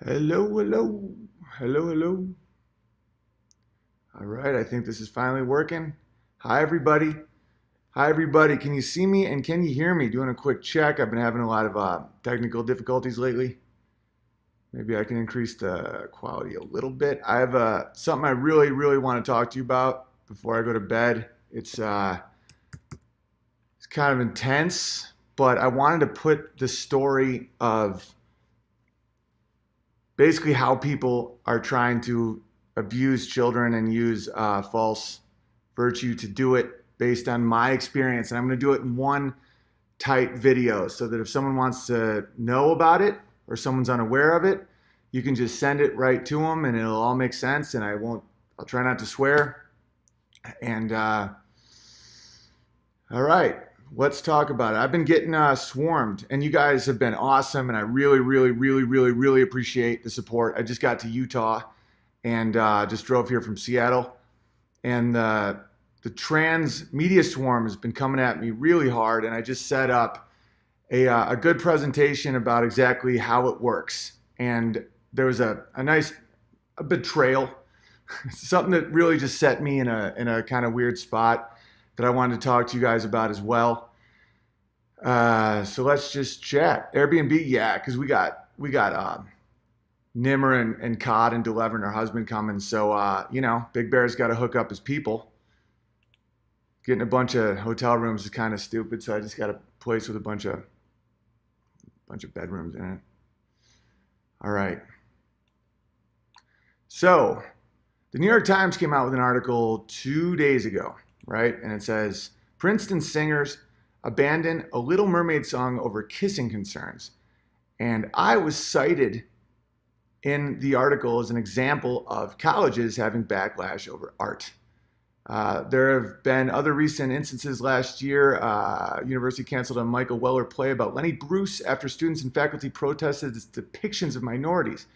Hello, hello, hello, hello. All right, I think this is finally working. Hi, everybody. Hi, everybody. Can you see me and can you hear me? Doing a quick check. I've been having a lot of technical difficulties lately. Maybe I can increase the quality a little bit. I have something I really, really want to talk to you about before I go to bed. It's kind of intense, but I wanted to put the story of basically how people are trying to abuse children and use false virtue to do it based on my experience. And I'm going to do it in one tight video so that if someone wants to know about it or someone's unaware of it, you can just send it right to them and it'll all make sense. And I'll try not to swear. And all right, let's talk about it. I've been getting swarmed, and you guys have been awesome, and I really, really, really, really, really appreciate the support. I just got to Utah and just drove here from Seattle, and the trans media swarm has been coming at me really hard, and I just set up a good presentation about exactly how it works. And there was a nice betrayal, something that really just set me in a kind of weird spot that I wanted to talk to you guys about as well. So let's just chat. Airbnb, yeah, because we got Nimmer and Cod and Delever and her husband coming. So Big Bear's got to hook up his people. Getting a bunch of hotel rooms is kind of stupid, so I just got a place with a bunch of bedrooms in it. All right. So the New York Times came out with an article 2 days ago, right? And it says Princeton singers abandon a Little Mermaid song over kissing concerns. And I was cited in the article as an example of colleges having backlash over art. There have been other recent instances last year. University canceled a Michael Weller play about Lenny Bruce after students and faculty protested its depictions of minorities.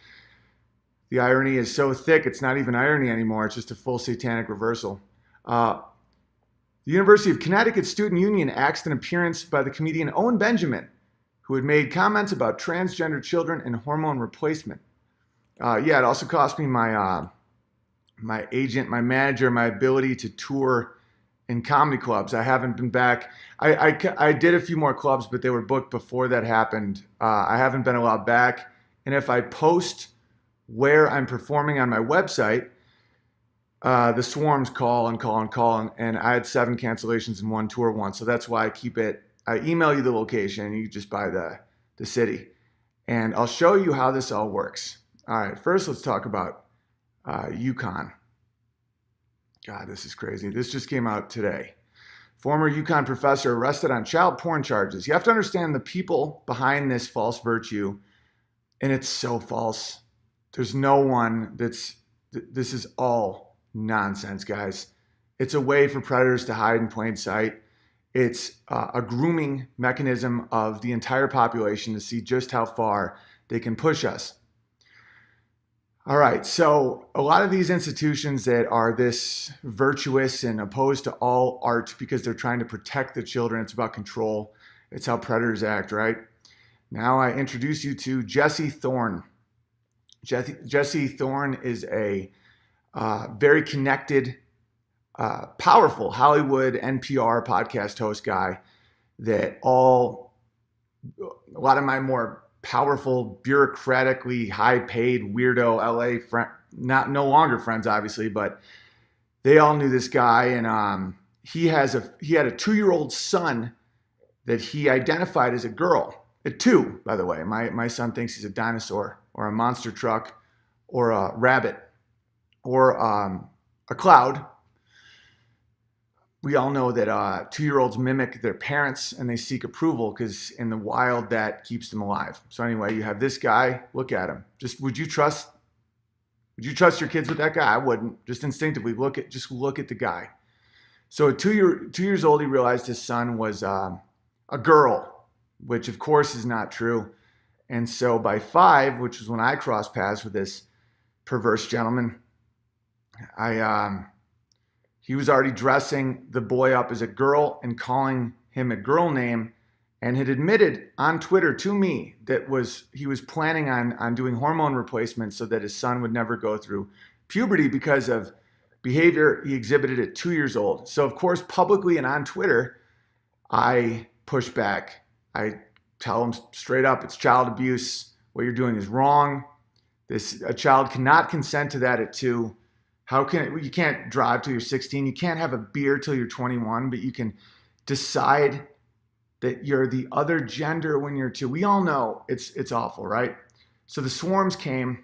The irony is so thick, it's not even irony anymore. It's just a full satanic reversal. The University of Connecticut Student Union axed an appearance by the comedian Owen Benjamin, who had made comments about transgender children and hormone replacement. It also cost me my agent, my manager, my ability to tour in comedy clubs. I haven't been back. I did a few more clubs, but they were booked before that happened. I haven't been allowed back. And if I post where I'm performing on my website, the swarms call and call and call, and I had 7 cancellations in one tour once. So that's why I keep it. I email you the location, and you just buy the city. And I'll show you how this all works. All right, first let's talk about UConn. God, this is crazy. This just came out today. Former UConn professor arrested on child porn charges. You have to understand the people behind this false virtue, and it's so false. There's no one this is all nonsense, guys. It's a way for predators to hide in plain sight. It's a grooming mechanism of the entire population to see just how far they can push us. All right, so a lot of these institutions that are this virtuous and opposed to all art because they're trying to protect the children, it's about control. It's how predators act, right? Now I introduce you to Jesse Thorne. Jesse Thorne is a very connected, powerful Hollywood NPR podcast host guy that a lot of my more powerful, bureaucratically high-paid weirdo LA friend, no longer friends, obviously, but they all knew this guy, and he had a 2-year-old son that he identified as a girl. At 2, by the way. My son thinks he's a dinosaur or a monster truck or a rabbit or a cloud. We all know that 2-year-olds mimic their parents and they seek approval because in the wild that keeps them alive. So anyway, you have this guy. Look at him. Would you trust your kids with that guy? I wouldn't. Just instinctively look at the guy. So at 2 years old, he realized his son was a girl, which of course is not true. And so by 5, which was when I crossed paths with this perverse gentleman, he was already dressing the boy up as a girl and calling him a girl name and had admitted on Twitter to me that he was planning on doing hormone replacements so that his son would never go through puberty because of behavior he exhibited at 2 years old. So of course, publicly and on Twitter, I push back. I tell him straight up, it's child abuse. What you're doing is wrong. A child cannot consent to that at 2. You can't drive till you're 16. You can't have a beer till you're 21, but you can decide that you're the other gender when you're 2. We all know it's awful, right? So the swarms came.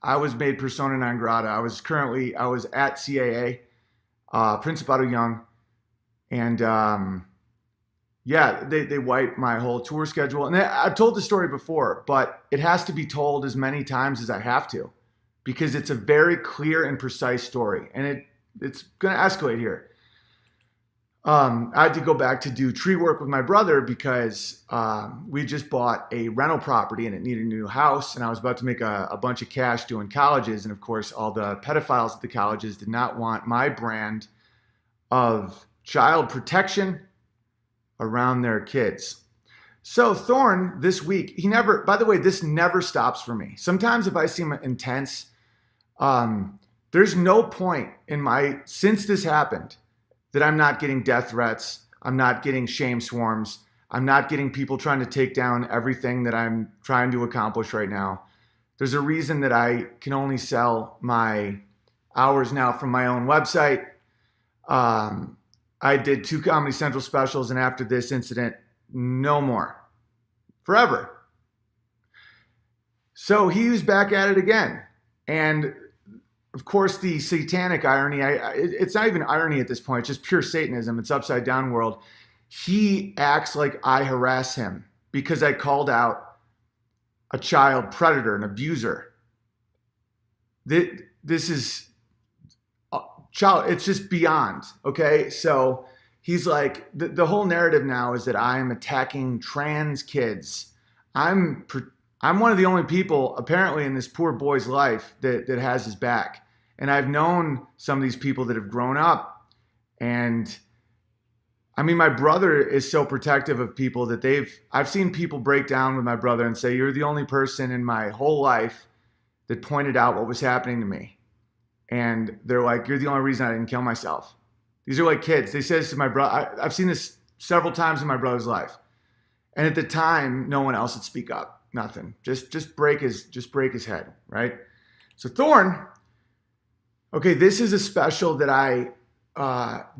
I was made persona non grata. I was at CAA, Principado Young, and they wiped my whole tour schedule. And I've told the story before, but it has to be told as many times as I have to, because it's a very clear and precise story, and it's going to escalate here. I had to go back to do tree work with my brother because we just bought a rental property and it needed a new house, and I was about to make a bunch of cash doing colleges, and of course all the pedophiles at the colleges did not want my brand of child protection around their kids. So Thorne this week, by the way, this never stops for me. Sometimes if I seem intense, there's no point since this happened, that I'm not getting death threats. I'm not getting shame swarms. I'm not getting people trying to take down everything that I'm trying to accomplish right now. There's a reason that I can only sell my hours now from my own website. I did 2 Comedy Central specials, and after this incident, no more. Forever. So he was back at it again. And of course, the satanic irony, it's not even irony at this point, it's just pure Satanism. It's upside down world. He acts like I harass him because I called out a child predator, an abuser. This is it's just beyond, okay? So he's like, the whole narrative now is that I'm attacking trans kids. I'm one of the only people apparently in this poor boy's life that has his back. And I've known some of these people that have grown up, and I mean, my brother is so protective of people that I've seen people break down with my brother and say, you're the only person in my whole life that pointed out what was happening to me. And they're like, you're the only reason I didn't kill myself. These are like kids. They say this to my brother. I've seen this several times in my brother's life. And at the time, no one else would speak up. Nothing. Just break his head, right? So Thorne, okay, this is a special that I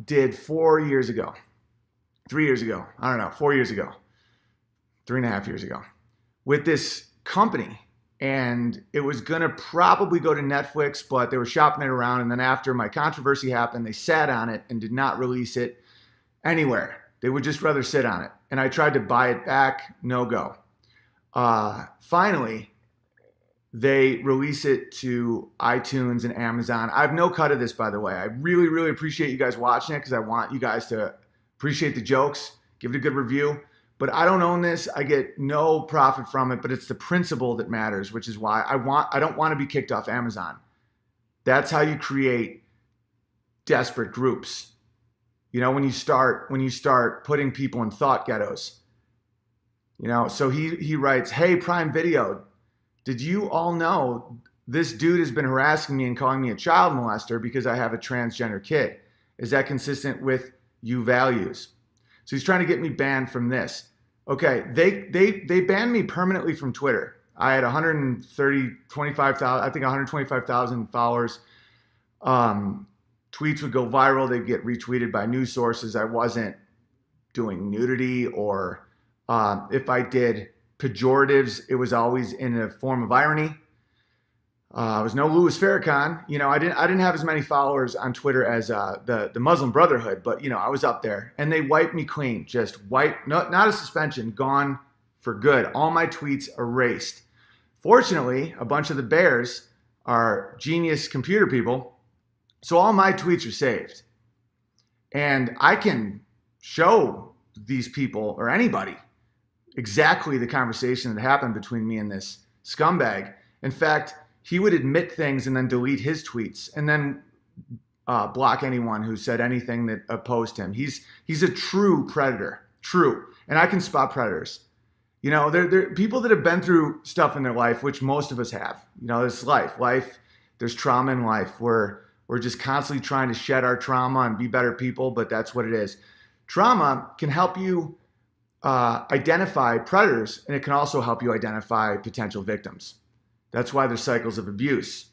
did 4 years ago. 3 years ago. I don't know, 4 years ago. 3.5 years ago. With this company. And it was going to probably go to Netflix, but they were shopping it around. And then after my controversy happened, they sat on it and did not release it anywhere. They would just rather sit on it. And I tried to buy it back. No go. Finally, they release it to iTunes and Amazon. I have no cut of this, by the way. I really, really appreciate you guys watching it because I want you guys to appreciate the jokes, give it a good review. But I don't own this. I get no profit from it, but it's the principle that matters, which is why I don't want to be kicked off Amazon. That's how you create desperate groups. You know, when you start putting people in thought ghettos. You know, so he writes, "Hey, Prime Video, did you all know this dude has been harassing me and calling me a child molester because I have a transgender kid? Is that consistent with you values?" So he's trying to get me banned from this. Okay, they banned me permanently from Twitter. I had 125,000 followers. Tweets would go viral. They'd get retweeted by news sources. I wasn't doing nudity, or if I did pejoratives, it was always in a form of irony. I was no Louis Farrakhan. You know, I didn't have as many followers on Twitter as the Muslim Brotherhood, but you know, I was up there, and they wiped me clean. Just wiped, not a suspension, gone for good. All my tweets erased. Fortunately, a bunch of the bears are genius computer people, so all my tweets are saved, and I can show these people or anybody exactly the conversation that happened between me and this scumbag. In fact, he would admit things and then delete his tweets and then block anyone who said anything that opposed him. He's a true predator. True. And I can spot predators. You know, they're people that have been through stuff in their life, which most of us have. You know, it's life. There's trauma in life where we're just constantly trying to shed our trauma and be better people, but that's what it is. Trauma can help you identify predators, and it can also help you identify potential victims. That's why there's cycles of abuse.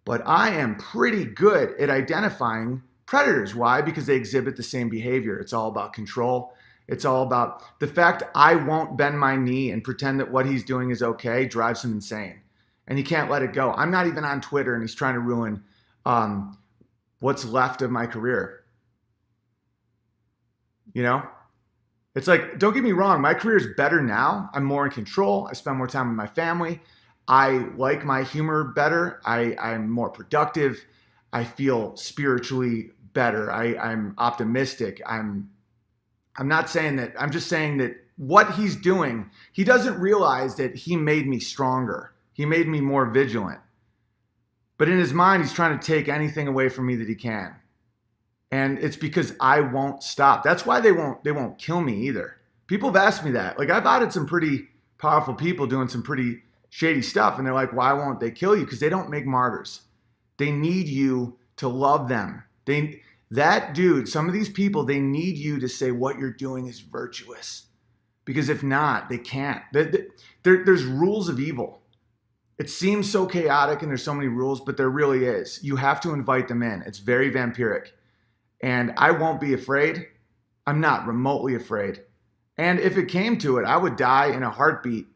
But I am pretty good at identifying predators. Why? Because they exhibit the same behavior. It's all about control. It's all about the fact I won't bend my knee and pretend that what he's doing is okay drives him insane. And he can't let it go. I'm not even on Twitter, and he's trying to ruin what's left of my career. You know? It's like, don't get me wrong, my career is better now. I'm more in control. I spend more time with my family. I like my humor better. I'm more productive. I feel spiritually better. I'm optimistic. I'm not saying that. I'm just saying that what he's doing, he doesn't realize that he made me stronger. He made me more vigilant. But in his mind, he's trying to take anything away from me that he can. And it's because I won't stop. That's why they won't kill me either. People have asked me that. Like, I've outed some pretty powerful people doing some pretty shady stuff, and they're like, why won't they kill you? Because they don't make martyrs. They need you to love them. That dude, some of these people, they need you to say what you're doing is virtuous. Because if not, they can't. There's rules of evil. It seems so chaotic and there's so many rules, but there really is. You have to invite them in. It's very vampiric. And I won't be afraid. I'm not remotely afraid. And if it came to it, I would die in a heartbeat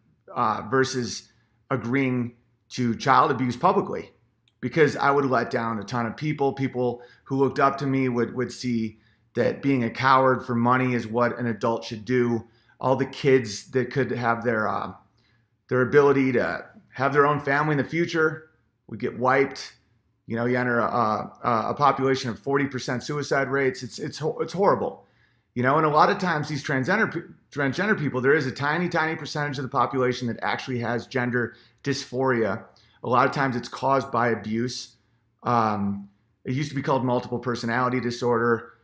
versus agreeing to child abuse publicly, because I would let down a ton of people. People who looked up to me would see that being a coward for money is what an adult should do. All the kids that could have their ability to have their own family in the future would get wiped. You know, you enter a population of 40% suicide rates. It's horrible. You know, and a lot of times these transgender people, there is a tiny, tiny percentage of the population that actually has gender dysphoria. A lot of times it's caused by abuse. It used to be called multiple personality disorder,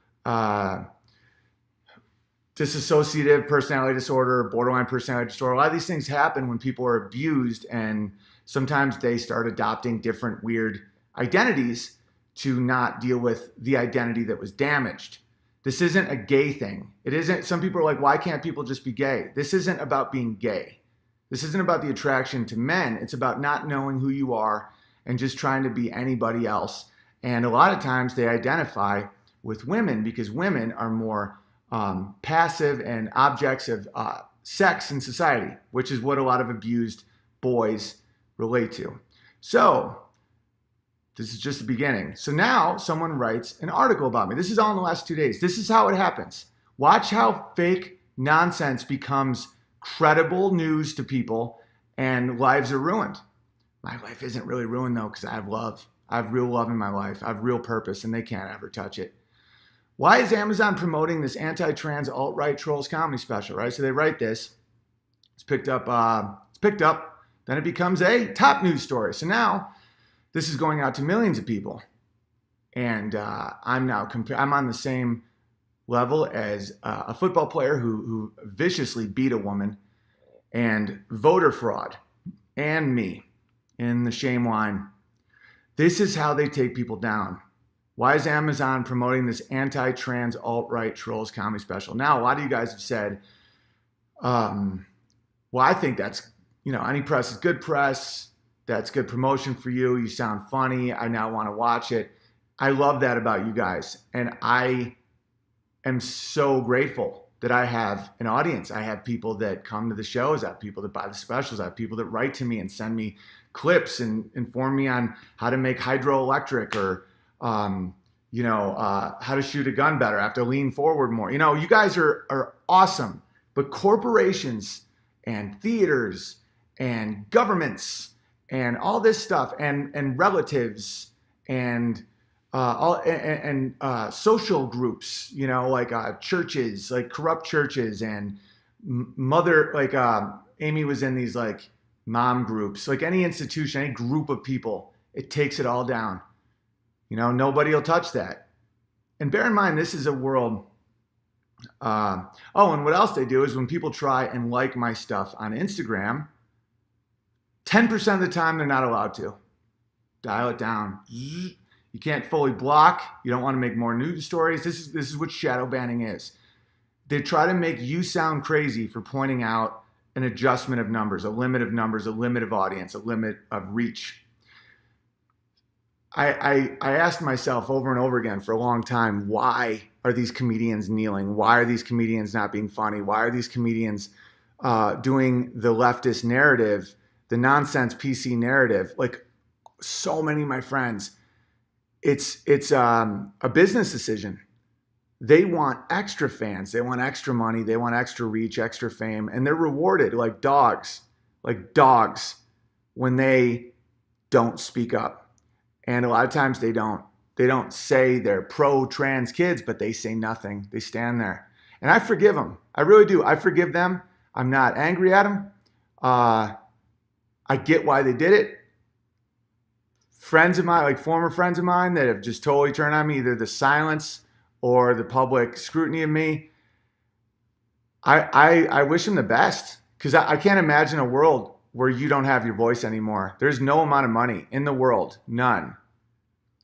dissociative personality disorder, borderline personality disorder. A lot of these things happen when people are abused, and sometimes they start adopting different weird identities to not deal with the identity that was damaged. This isn't a gay thing. It isn't. Some people are like, why can't people just be gay? This isn't about being gay. This isn't about the attraction to men. It's about not knowing who you are and just trying to be anybody else. And a lot of times they identify with women because women are more passive and objects of sex in society, which is what a lot of abused boys relate to. So this is just the beginning. So now someone writes an article about me. This is all in the last 2 days. This is how it happens. Watch how fake nonsense becomes credible news to people and lives are ruined. My life isn't really ruined though, because I have love. I have real love in my life. I have real purpose, and they can't ever touch it. Why is Amazon promoting this anti-trans alt-right trolls comedy special, right? So they write this. It's picked up. Then it becomes a top news story. So now this is going out to millions of people. And I'm on the same level as a football player who viciously beat a woman, and voter fraud, and me in the shame line. This is how they take people down. Why is Amazon promoting this anti-trans alt-right trolls comedy special? Now, a lot of you guys have said, well, I think that's, any press is good press. That's good promotion for you. You sound funny. I now want to watch it. I love that about you guys. And I am so grateful that I have an audience. I have people that come to the shows. I have people that buy the specials. I have people that write to me and send me clips and inform me on how to make hydroelectric or, how to shoot a gun better. I have to lean forward more. You guys are awesome. But corporations and theaters and governments and all this stuff and relatives and social groups, like churches, like corrupt churches and Amy was in these like mom groups, like any institution, any group of people, it takes it all down. Nobody will touch that. And bear in mind, this is a world Oh, and what else they do is when people try and like my stuff on Instagram, 10% of the time they're not allowed to. Dial it down. You can't fully block. You don't want to make more news stories. This is what shadow banning is. They try to make you sound crazy for pointing out an adjustment of numbers, a limit of numbers, a limit of audience, a limit of reach. I asked myself over and over again for a long time, why are these comedians kneeling? Why are these comedians not being funny? Why are these comedians doing the leftist narrative, the nonsense PC narrative? Like so many of my friends, it's a business decision. They want extra fans. They want extra money. They want extra reach, extra fame, and they're rewarded like dogs when they don't speak up. And a lot of times they don't say they're pro-trans kids, but they say nothing. They stand there. And I forgive them. I really do. I forgive them. I'm not angry at them. I get why they did it. Friends of mine, like former friends of mine that have just totally turned on me, either the silence or the public scrutiny of me, I wish them the best, because I can't imagine a world where you don't have your voice anymore. There's no amount of money in the world, none,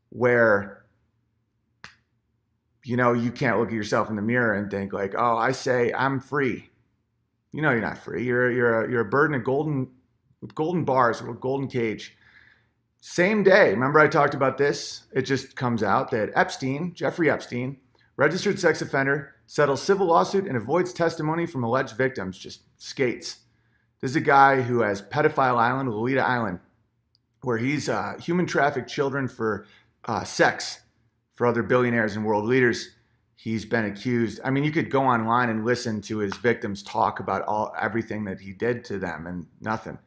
where you can't look at yourself in the mirror and think like, oh, I say I'm free. You're not free. You're a bird in a golden bars, a golden cage. Same day, remember I talked about this? It just comes out that Jeffrey Epstein, registered sex offender, settles civil lawsuit and avoids testimony from alleged victims. Just skates. This is a guy who has Pedophile Island, Lolita Island, where he's human trafficked children for sex for other billionaires and world leaders. He's been accused. I mean, you could go online and listen to his victims talk about everything that he did to them, and nothing.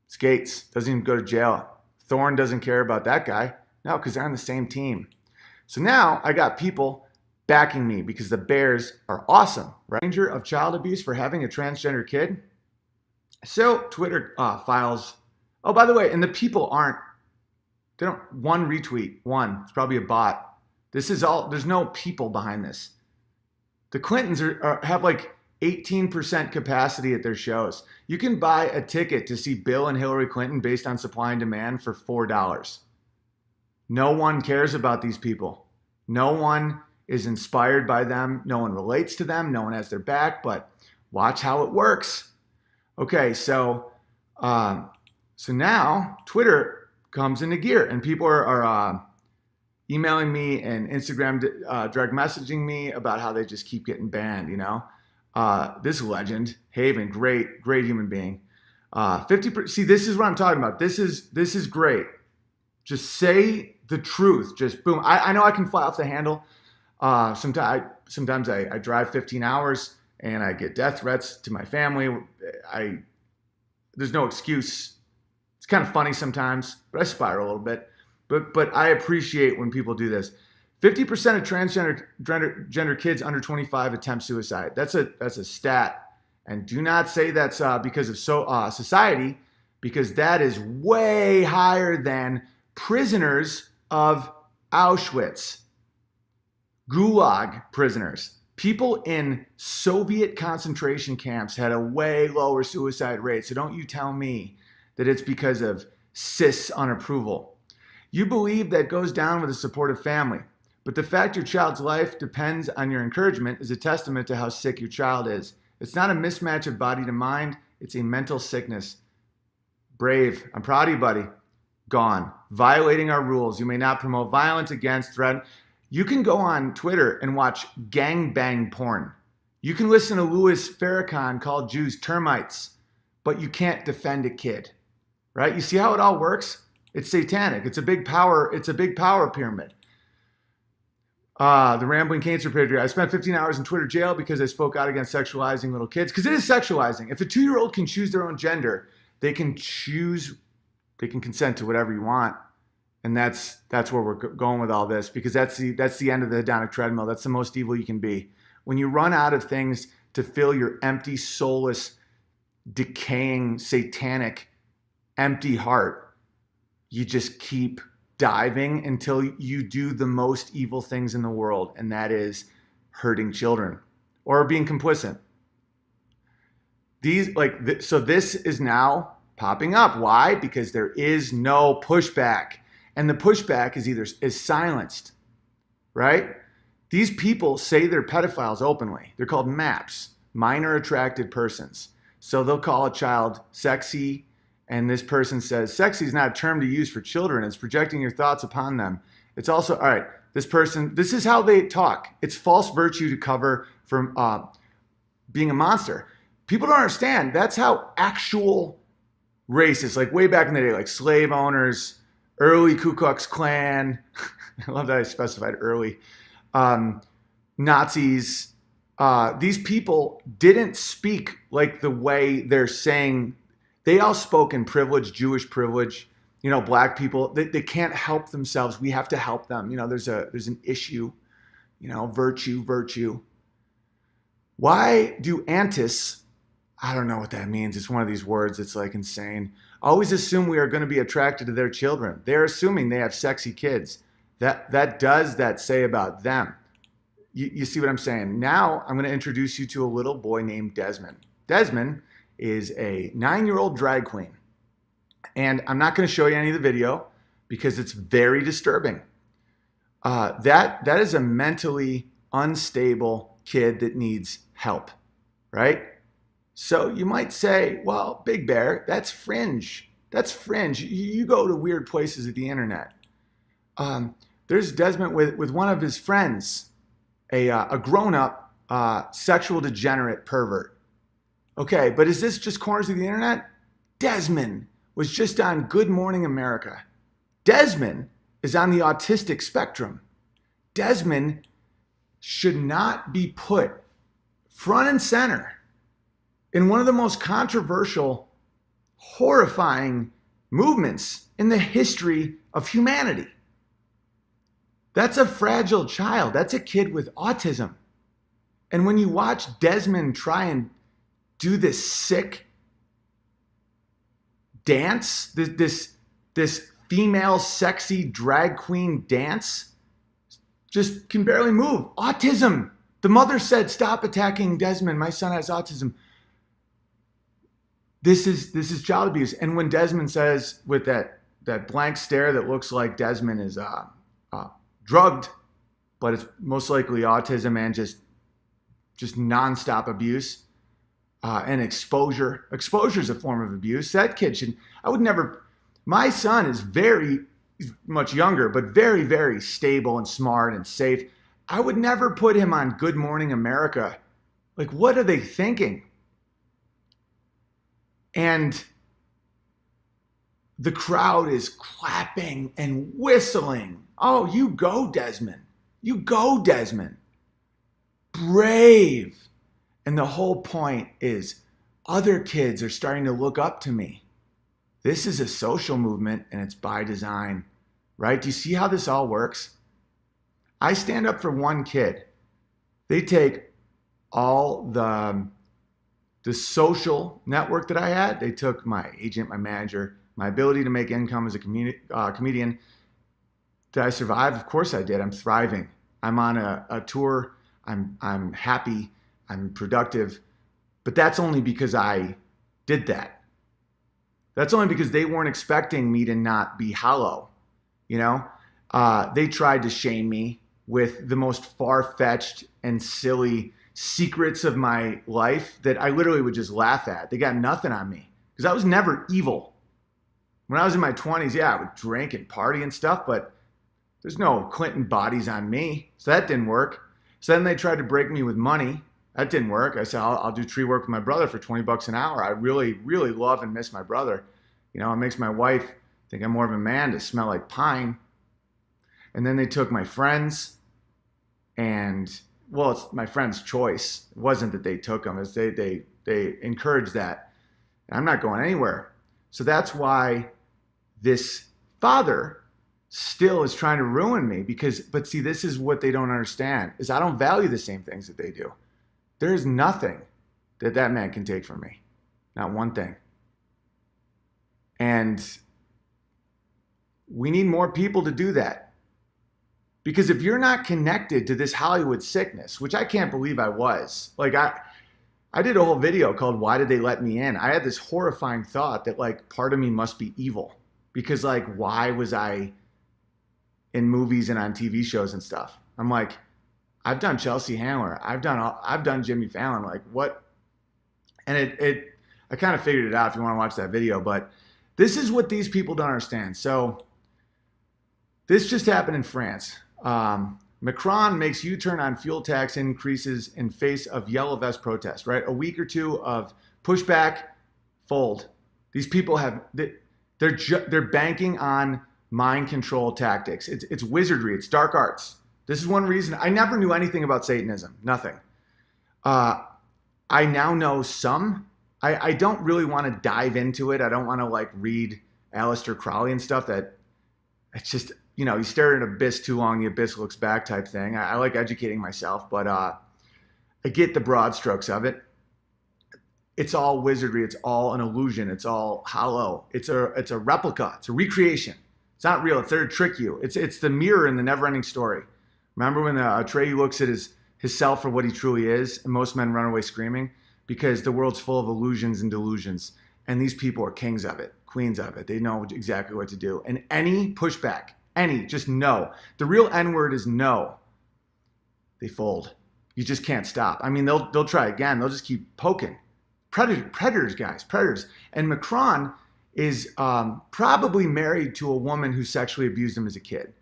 Skates, doesn't even go to jail. Thorne doesn't care about that guy. No, because they're on the same team. So now I got people backing me because the Bears are awesome, right? Danger of child abuse for having a transgender kid. So Twitter files. Oh, by the way, and the people they don't, one retweet, it's probably a bot. There's no people behind this. The Clintons have like 18% capacity at their shows. You can buy a ticket to see Bill and Hillary Clinton based on supply and demand for $4. No one cares about these people. No one is inspired by them. No one relates to them. No one has their back, but watch how it works. Okay, so now Twitter comes into gear, and people are emailing me and Instagram direct messaging me about how they just keep getting banned, This legend, Haven, great human being. 50%. See, this is what I'm talking about. This is great. Just say the truth. Just boom. I know I can fly off the handle. Sometimes I drive 15 hours and I get death threats to my family. There's no excuse. It's kind of funny sometimes, but I spiral a little bit. But I appreciate when people do this. 50% of transgender kids under 25 attempt suicide. That's a stat. And do not say that's because of society, because that is way higher than prisoners of Auschwitz, Gulag prisoners. People in Soviet concentration camps had a way lower suicide rate. So don't you tell me that it's because of cis unapproval. You believe that goes down with a supportive family. But the fact your child's life depends on your encouragement is a testament to how sick your child is. It's not a mismatch of body to mind. It's a mental sickness. Brave. I'm proud of you, buddy. Gone. Violating our rules. You may not promote violence against, threat. You can go on Twitter and watch gangbang porn. You can listen to Louis Farrakhan call Jews termites, but you can't defend a kid, right? You see how it all works? It's satanic. It's a big power pyramid. The Rambling Cancer Patriot. I spent 15 hours in Twitter jail because I spoke out against sexualizing little kids. Because it is sexualizing. If a 2-year-old can choose their own gender, they can consent to whatever you want. And that's where we're going with all this, because that's the end of the hedonic treadmill. That's the most evil you can be. When you run out of things to fill your empty, soulless, decaying, satanic, empty heart, you just keep diving until you do the most evil things in the world, and that is hurting children or being complicit. So this is now popping up. Why? Because there is no pushback, and the pushback is silenced, right? These people say they're pedophiles openly. They're called MAPs, minor attracted persons. So they'll call a child sexy, and this person says sexy is not a term to use for children. It's projecting your thoughts upon them. It's also, all right, this is how they talk. It's false virtue to cover from being a monster. People don't understand. That's how actual racists, like way back in the day, like slave owners, early Ku Klux Klan, I love that I specified early, Nazis, these people didn't speak like the way they're saying. They all spoke in privilege, Jewish privilege. You know, black people, they can't help themselves. We have to help them. You know, there's an issue, you know, virtue. Why do antis, I don't know what that means. It's one of these words that's like insane. Always assume we are going to be attracted to their children. They're assuming they have sexy kids. That does that say about them? You see what I'm saying? Now I'm going to introduce you to a little boy named Desmond. Desmond is a 9-year-old drag queen. And I'm not going to show you any of the video because it's very disturbing. That is a mentally unstable kid that needs help, right? So you might say, well, Big Bear, that's fringe. That's fringe. You go to weird places at the internet. There's Desmond with one of his friends, a grown-up sexual degenerate pervert. Okay, but is this just corners of the internet? Desmond was just on Good Morning America. Desmond is on the autistic spectrum. Desmond should not be put front and center in one of the most controversial, horrifying movements in the history of humanity. That's a fragile child. That's a kid with autism. And when you watch Desmond try and do this sick dance, this female sexy drag queen dance, just can barely move. Autism. The mother said, "Stop attacking Desmond. My son has autism." This is child abuse. And when Desmond says with that blank stare that looks like Desmond is drugged, but it's most likely autism and just nonstop abuse and exposure. Exposure is a form of abuse. That kid should. I would never. My son is very much younger, but very, very stable and smart and safe. I would never put him on Good Morning America. Like, what are they thinking? And the crowd is clapping and whistling. Oh, you go, Desmond. You go, Desmond. Brave. And the whole point is other kids are starting to look up to me. This is a social movement and it's by design, right? Do you see how this all works? I stand up for one kid. They take all the social network that I had. They took my agent, my manager, my ability to make income as a comedian. Did I survive? Of course I did. I'm thriving. I'm on a tour. I'm happy. I'm productive. But that's only because I did that. That's only because they weren't expecting me to not be hollow. You know, they tried to shame me with the most far-fetched and silly secrets of my life that I literally would just laugh at. They got nothing on me because I was never evil. When I was in my 20s, yeah, I would drink and party and stuff, but there's no Clinton bodies on me. So that didn't work. So then they tried to break me with money. That didn't work. I said, I'll do tree work with my brother for $20 an hour. I really, really love and miss my brother. You know, it makes my wife think I'm more of a man to smell like pine. And then they took my friends and, well, it's my friend's choice. It wasn't that they took them. It's they encouraged that. And I'm not going anywhere. So that's why this father still is trying to ruin me but see, this is what they don't understand is I don't value the same things that they do. There is nothing that man can take from me. Not one thing. And we need more people to do that. Because if you're not connected to this Hollywood sickness, which I can't believe I was, like I did a whole video called Why Did They Let Me In? I had this horrifying thought that like part of me must be evil because like why was I in movies and on TV shows and stuff? I'm like, I've done Chelsea Handler, I've done Jimmy Fallon, like what? And I kind of figured it out if you want to watch that video, but this is what these people don't understand. So this just happened in France. Macron makes U-turn on fuel tax increases in face of yellow vest protests, right? A week or two of pushback, fold. These people they're banking on mind control tactics. It's wizardry, it's dark arts. This is one reason I never knew anything about Satanism, nothing. I now know some. I don't really want to dive into it. I don't want to like read Aleister Crowley and stuff that it's just, you stare at an abyss too long, the abyss looks back type thing. I like educating myself, but I get the broad strokes of it. It's all wizardry. It's all an illusion. It's all hollow. It's a replica. It's a recreation. It's not real. It's there to trick you. It's the mirror in the never-ending story. Remember when Atreyu looks at his self for what he truly is, and most men run away screaming? Because the world's full of illusions and delusions, and these people are kings of it, queens of it. They know exactly what to do. And any pushback, just no. The real N-word is no. They fold. You just can't stop. I mean, they'll try again. They'll just keep poking. Predators, guys, predators. And Macron is probably married to a woman who sexually abused him as a kid.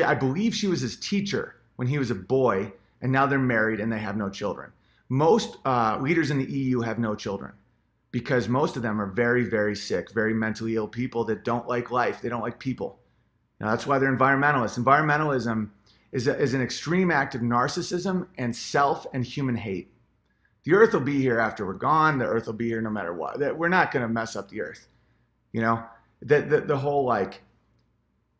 I believe she was his teacher when he was a boy, and now they're married and they have no children. Most leaders in the EU have no children because most of them are very, very sick, very mentally ill people that don't like life. They don't like people. Now, that's why they're environmentalists. Environmentalism is an extreme act of narcissism and self and human hate. The earth will be here after we're gone. The earth will be here no matter what. We're not going to mess up the earth. The whole like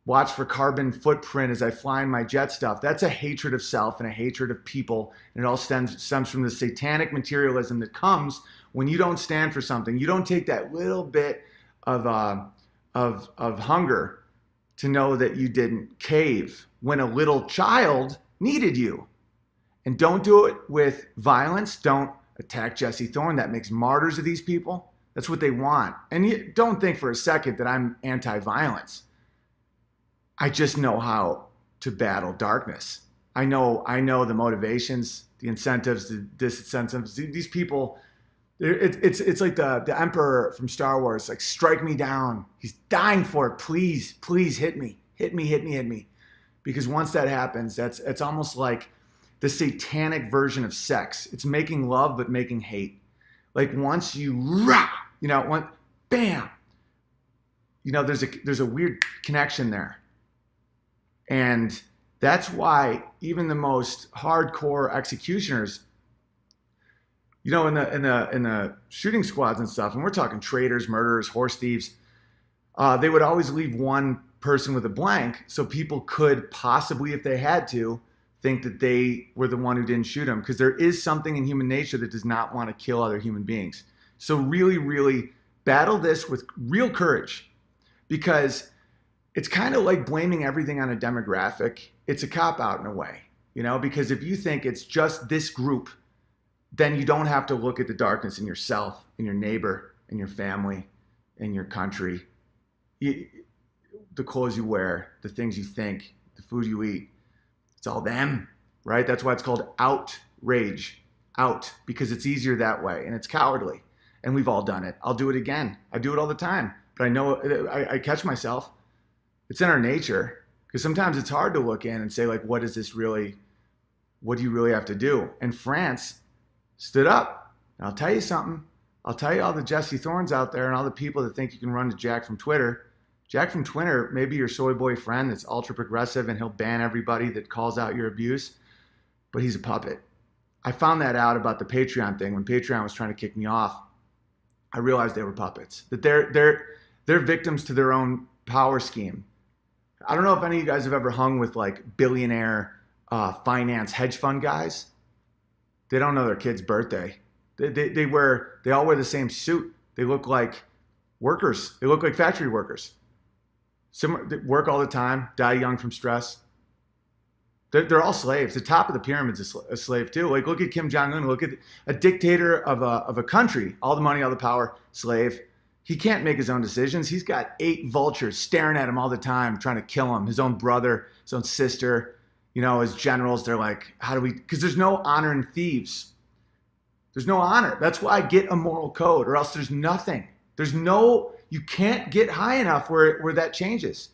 watch for carbon footprint as I fly in my jet stuff. That's a hatred of self and a hatred of people. And it all stems from the satanic materialism that comes when you don't stand for something. You don't take that little bit of hunger to know that you didn't cave when a little child needed you. And don't do it with violence. Don't attack Jesse Thorne. That makes martyrs of these people. That's what they want. And don't think for a second that I'm anti-violence. I just know how to battle darkness. I know the motivations, the incentives, the disincentives. These people, it's like the Emperor from Star Wars, like strike me down. He's dying for it. Please hit me. Hit me. Because once that happens, it's almost like the satanic version of sex. It's making love but making hate. Like once bam. There's a weird connection there. And that's why even the most hardcore executioners, in the shooting squads and stuff, and we're talking traitors, murderers, horse thieves, they would always leave one person with a blank so people could possibly, if they had to, think that they were the one who didn't shoot him, because there is something in human nature that does not want to kill other human beings. So really, really battle this with real courage, because it's kind of like blaming everything on a demographic. It's a cop-out in a way, because if you think it's just this group, then you don't have to look at the darkness in yourself, in your neighbor, in your family, in your country, the clothes you wear, the things you think, the food you eat. It's all them, right? That's why it's called outrage, because it's easier that way, and it's cowardly. And we've all done it. I'll do it again. I do it all the time, but I know I catch myself. It's in our nature, because sometimes it's hard to look in and say, like, what do you really have to do? And France stood up. And I'll tell you something. I'll tell you all the Jesse Thorns out there and all the people that think you can run to Jack from Twitter. Jack from Twitter may be your soy boy friend that's ultra progressive and he'll ban everybody that calls out your abuse, but he's a puppet. I found that out about the Patreon thing when Patreon was trying to kick me off. I realized they were puppets, that they're victims to their own power scheme. I don't know if any of you guys have ever hung with like billionaire finance hedge fund guys. They don't know their kid's birthday. They all wear the same suit. They look like workers. They look like factory workers. They work all the time, die young from stress. They're all slaves. The top of the pyramid's a slave too. Like, look at Kim Jong-un. Look at a dictator of a country. All the money, all the power, slave. He can't make his own decisions. He's got 8 vultures staring at him all the time, trying to kill him. His own brother, his own sister, his generals. They're like, how do we? Because there's no honor in thieves. There's no honor. That's why I get a moral code, or else there's nothing. You can't get high enough where that changes.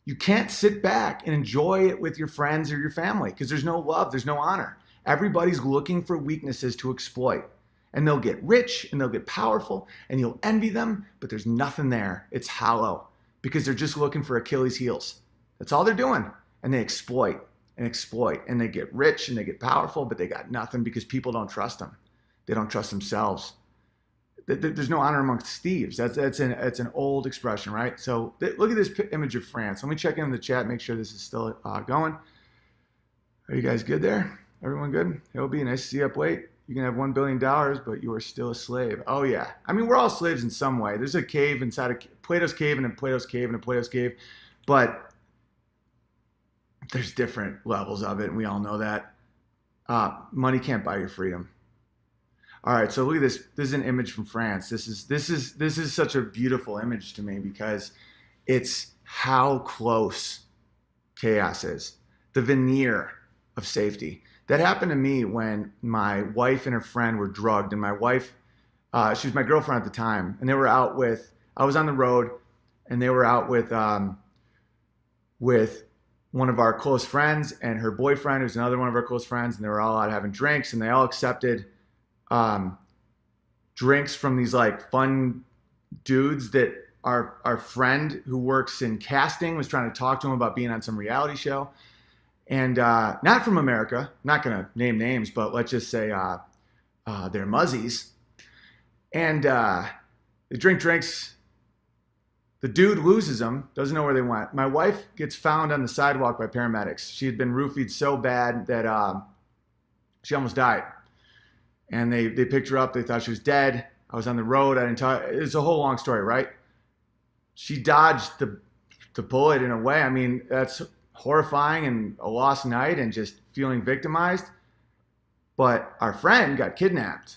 You can't sit back and enjoy it with your friends or your family because there's no love, there's no honor. Everybody's looking for weaknesses to exploit. And they'll get rich and they'll get powerful and you'll envy them, but there's nothing there. It's hollow because they're just looking for Achilles' heels. That's all they're doing. And they exploit and they get rich and they get powerful, but they got nothing because people don't trust them. They don't trust themselves. There's no honor amongst thieves. That's an old expression, right? So look at this image of France. Let me check in the chat, make sure this is still going. Are you guys good there? Everyone good? It'll be nice to see you up late. You can have $1 billion, but you are still a slave. Oh yeah. I mean, we're all slaves in some way. There's a cave inside of Plato's cave and a Plato's cave and a Plato's cave, but there's different levels of it, and we all know that. Money can't buy your freedom. All right, so look at this. This is an image from France. This is such a beautiful image to me because it's how close chaos is. The veneer of safety. That happened to me when my wife and her friend were drugged, and my wife, she was my girlfriend at the time, and they were out I was on the road, and they were out with one of our close friends and her boyfriend, who's another one of our close friends, and they were all out having drinks, and they all accepted drinks from these like fun dudes that our friend who works in casting was trying to talk to him about being on some reality show. And not from America, not going to name names, but let's just say they're muzzies. And they drink drinks. The dude loses them, doesn't know where they went. My wife gets found on the sidewalk by paramedics. She had been roofied so bad that she almost died. And they picked her up. They thought she was dead. I was on the road. I didn't tell. It's a whole long story, right? She dodged the bullet in a way. I mean, that's horrifying and a lost night and just feeling victimized. But our friend got kidnapped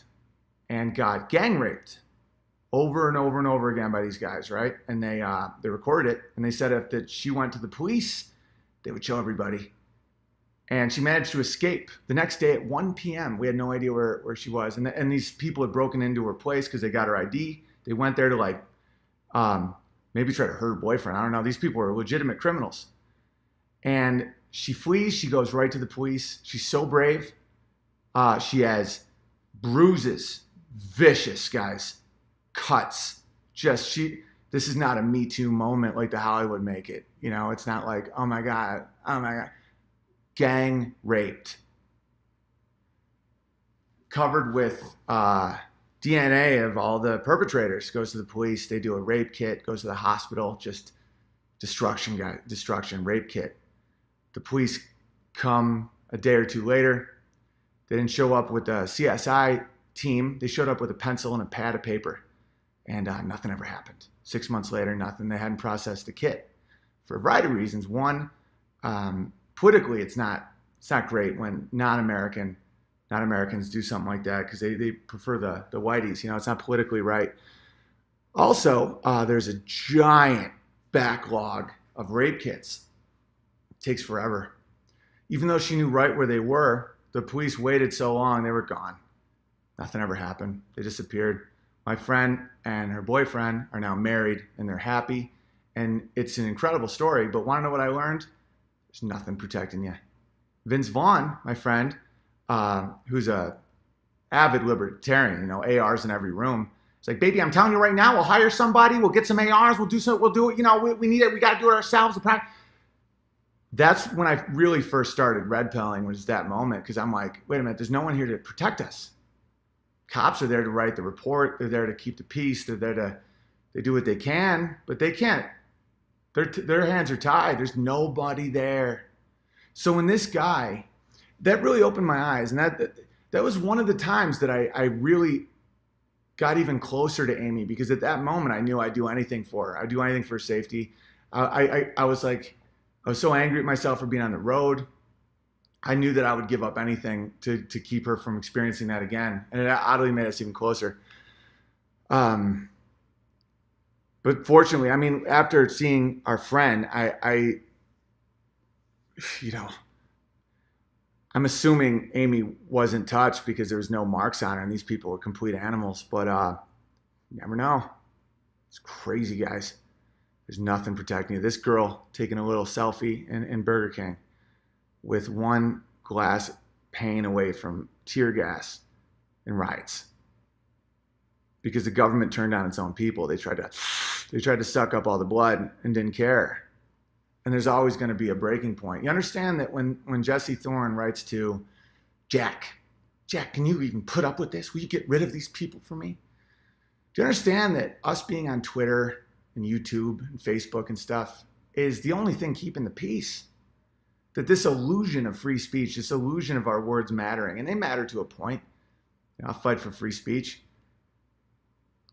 and got gang raped over and over and over again by these guys, right? And they recorded it, and they said if she went to the police, they would show everybody. And she managed to escape. The next day at 1 p.m., we had no idea where she was. And these people had broken into her place because they got her ID. They went there to maybe try to hurt her boyfriend. I don't know. These people were legitimate criminals. And she flees. She goes right to the police. She's so brave. She has bruises, vicious, guys, cuts. This is not a Me Too moment like the Hollywood make it. It's not like, oh my God. Gang raped, covered with DNA of all the perpetrators. Goes to the police. They do a rape kit. Goes to the hospital. Just destruction, rape kit. The police come a day or two later. They didn't show up with the CSI team. They showed up with a pencil and a pad of paper, and nothing ever happened. 6 months later, nothing. They hadn't processed the kit for a variety of reasons. One, politically, it's not great when non-Americans do something like that because they prefer the whiteys. It's not politically right. Also, there's a giant backlog of rape kits. It takes forever. Even though she knew right where they were, the police waited so long, they were gone. Nothing ever happened. They disappeared. My friend and her boyfriend are now married, and they're happy. And it's an incredible story, but want to know what I learned? There's nothing protecting you. Vince Vaughn, my friend, who's a avid libertarian, ARs in every room. It's like, baby, I'm telling you right now, we'll hire somebody, we'll get some ARs, we'll do it, we need it, we got to do it ourselves. That's when I really first started red pilling, was that moment, because I'm like, wait a minute, there's no one here to protect us. Cops are there to write the report, they're there to keep the peace, they do what they can, but they can't. Their hands are tied. There's nobody there. So when this guy, that really opened my eyes. And that was one of the times that I really got even closer to Amy, because at that moment I knew I'd do anything for her. I'd do anything for her safety. I was so angry at myself for being on the road. I knew that I would give up anything to keep her from experiencing that again. And it oddly made us even closer. But fortunately, I mean, after seeing our friend, you know, I'm assuming Amy wasn't touched because there was no marks on her and these people were complete animals. But you never know. It's crazy, guys. There's nothing protecting you. This girl taking a little selfie in Burger King with one glass pane away from tear gas and riots because the government turned on its own people. They tried to suck up all the blood and didn't care. And there's always going to be a breaking point. You understand that when Jesse Thorne writes to Jack, can you even put up with this? Will you get rid of these people for me? Do you understand that us being on Twitter and YouTube and Facebook and stuff is the only thing keeping the peace? That this illusion of free speech, this illusion of our words mattering, and they matter to a point. I'll fight for free speech.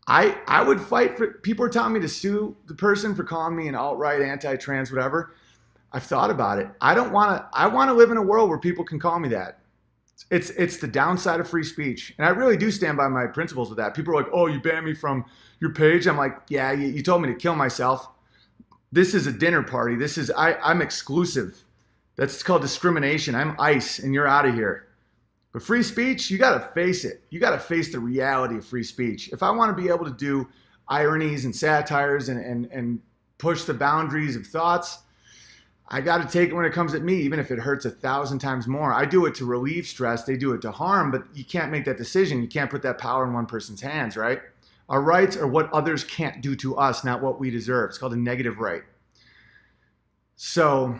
I would fight for, people are telling me to sue the person for calling me an alt-right, anti-trans, whatever. I've thought about it. I want to live in a world where people can call me that. It's the downside of free speech. And I really do stand by my principles with that. People are like, oh, you banned me from your page. I'm like, yeah, you told me to kill myself. This is a dinner party. I'm exclusive. That's called discrimination. I'm ICE and you're out of here. But free speech, you got to face it. You got to face the reality of free speech. If I want to be able to do ironies and satires and push the boundaries of thoughts, I got to take it when it comes at me, even if it hurts 1,000 times more. I do it to relieve stress. They do it to harm, but you can't make that decision. You can't put that power in one person's hands, right? Our rights are what others can't do to us, not what we deserve. It's called a negative right. So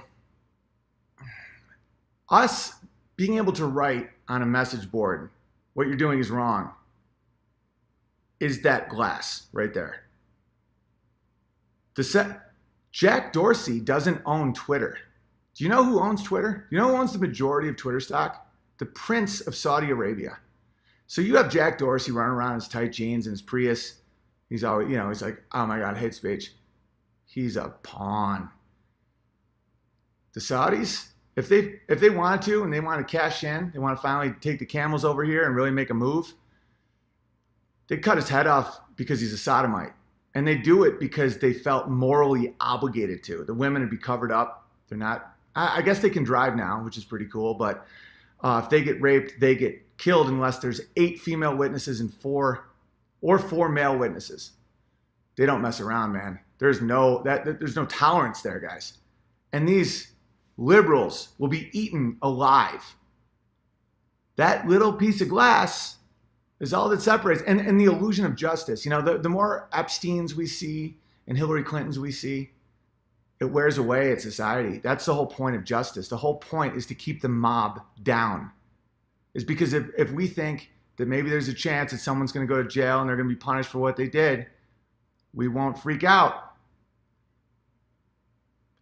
us being able to write on a message board, what you're doing is wrong, is that glass right there. Jack Dorsey doesn't own Twitter. Do you know who owns Twitter? You know who owns the majority of Twitter stock? The Prince of Saudi Arabia. So you have Jack Dorsey running around in his tight jeans and his Prius. He's always, he's like, oh my God, hate speech. He's a pawn. The Saudis, if they wanted to and they want to cash in, they want to finally take the camels over here and really make a move, they'd cut his head off because he's a sodomite. And they do it because they felt morally obligated to. The women would be covered up. They're not, I guess they can drive now, which is pretty cool. But if they get raped, they get killed unless there's 8 female witnesses and 4 male witnesses. They don't mess around, man. There's no tolerance there, guys. And these liberals will be eaten alive. That little piece of glass is all that separates. And the illusion of justice. The more Epsteins we see and Hillary Clintons we see, it wears away at society. That's the whole point of justice. The whole point is to keep the mob down. Is because if we think that maybe there's a chance that someone's going to go to jail and they're going to be punished for what they did, we won't freak out.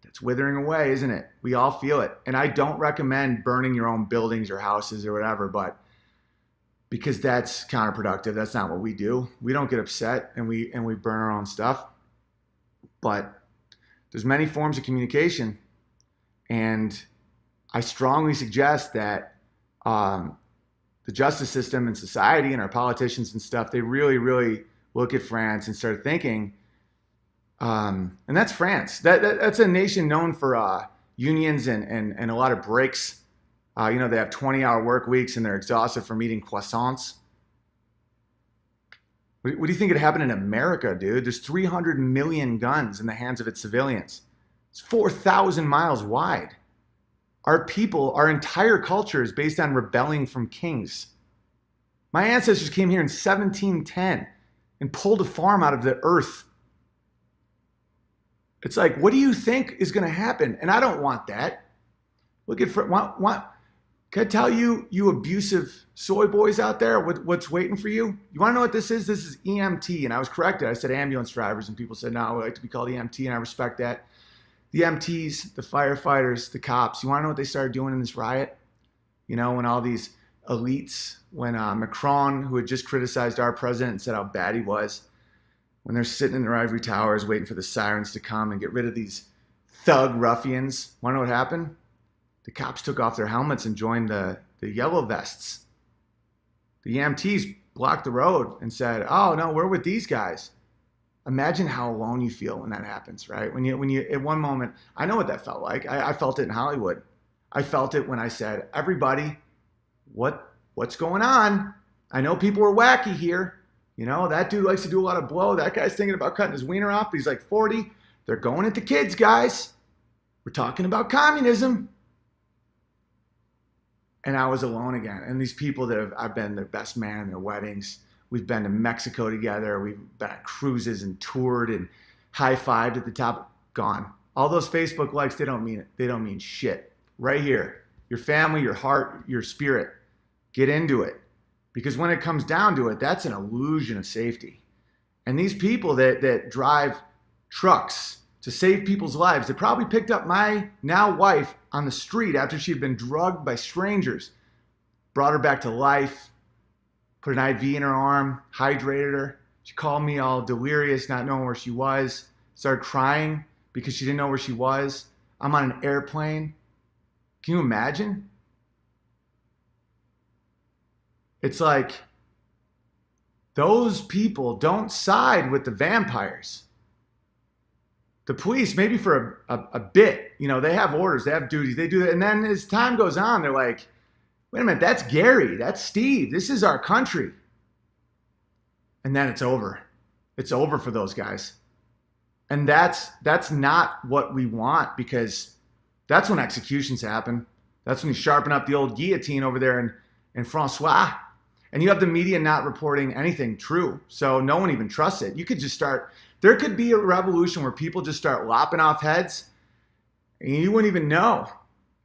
It's withering away, isn't it? We all feel it. And I don't recommend burning your own buildings or houses or whatever, but because that's counterproductive. That's not what we do. We don't get upset and we burn our own stuff. But there's many forms of communication. And I strongly suggest that the justice system and society and our politicians and stuff, they really, really look at France and start thinking, and that's France. That's a nation known for unions and a lot of breaks. They have 20-hour work weeks and they're exhausted from eating croissants. What do you think could happen in America, dude? There's 300 million guns in the hands of its civilians. It's 4,000 miles wide. Our people, our entire culture is based on rebelling from kings. My ancestors came here in 1710 and pulled a farm out of the earth. It's like, what do you think is going to happen? And I don't want that. Look at, can I tell you, you abusive soy boys out there, what's waiting for you? You want to know what this is? This is EMT. And I was corrected. I said ambulance drivers, and people said, no, I would like to be called EMT, and I respect that. The EMTs, the firefighters, the cops, you want to know what they started doing in this riot? When all these elites, when Macron, who had just criticized our president and said how bad he was, when they're sitting in their ivory towers waiting for the sirens to come and get rid of these thug ruffians, want to know what happened? The cops took off their helmets and joined the yellow vests. The EMTs blocked the road and said, "Oh no, we're with these guys." Imagine how alone you feel when that happens, right? When you at one moment, I know what that felt like. I felt it in Hollywood. I felt it when I said, "Everybody, what's going on? I know people are wacky here. You know, that dude likes to do a lot of blow. That guy's thinking about cutting his wiener off, but he's like 40. They're going at the kids, guys. We're talking about communism." And I was alone again. And these people that I've been their best man in their weddings. We've been to Mexico together. We've been on cruises and toured and high-fived at the top. Gone. All those Facebook likes, they don't mean it. They don't mean shit. Right here. Your family, your heart, your spirit. Get into it. Because when it comes down to it, that's an illusion of safety. And these people that drive trucks to save people's lives, they probably picked up my now wife on the street after she'd been drugged by strangers, brought her back to life, put an IV in her arm, hydrated her. She called me all delirious, not knowing where she was, started crying because she didn't know where she was. I'm on an airplane. Can you imagine? It's like those people don't side with the vampires. The police, maybe for a bit, you know, they have orders, they have duties, they do that. And then as time goes on, they're like, wait a minute, that's Gary, that's Steve, this is our country. And then it's over. It's over for those guys. And that's not what we want, because that's when executions happen. That's when you sharpen up the old guillotine over there in Francois. And you have the media not reporting anything true. So no one even trusts it. You could just start, there could be a revolution where people just start lopping off heads and you wouldn't even know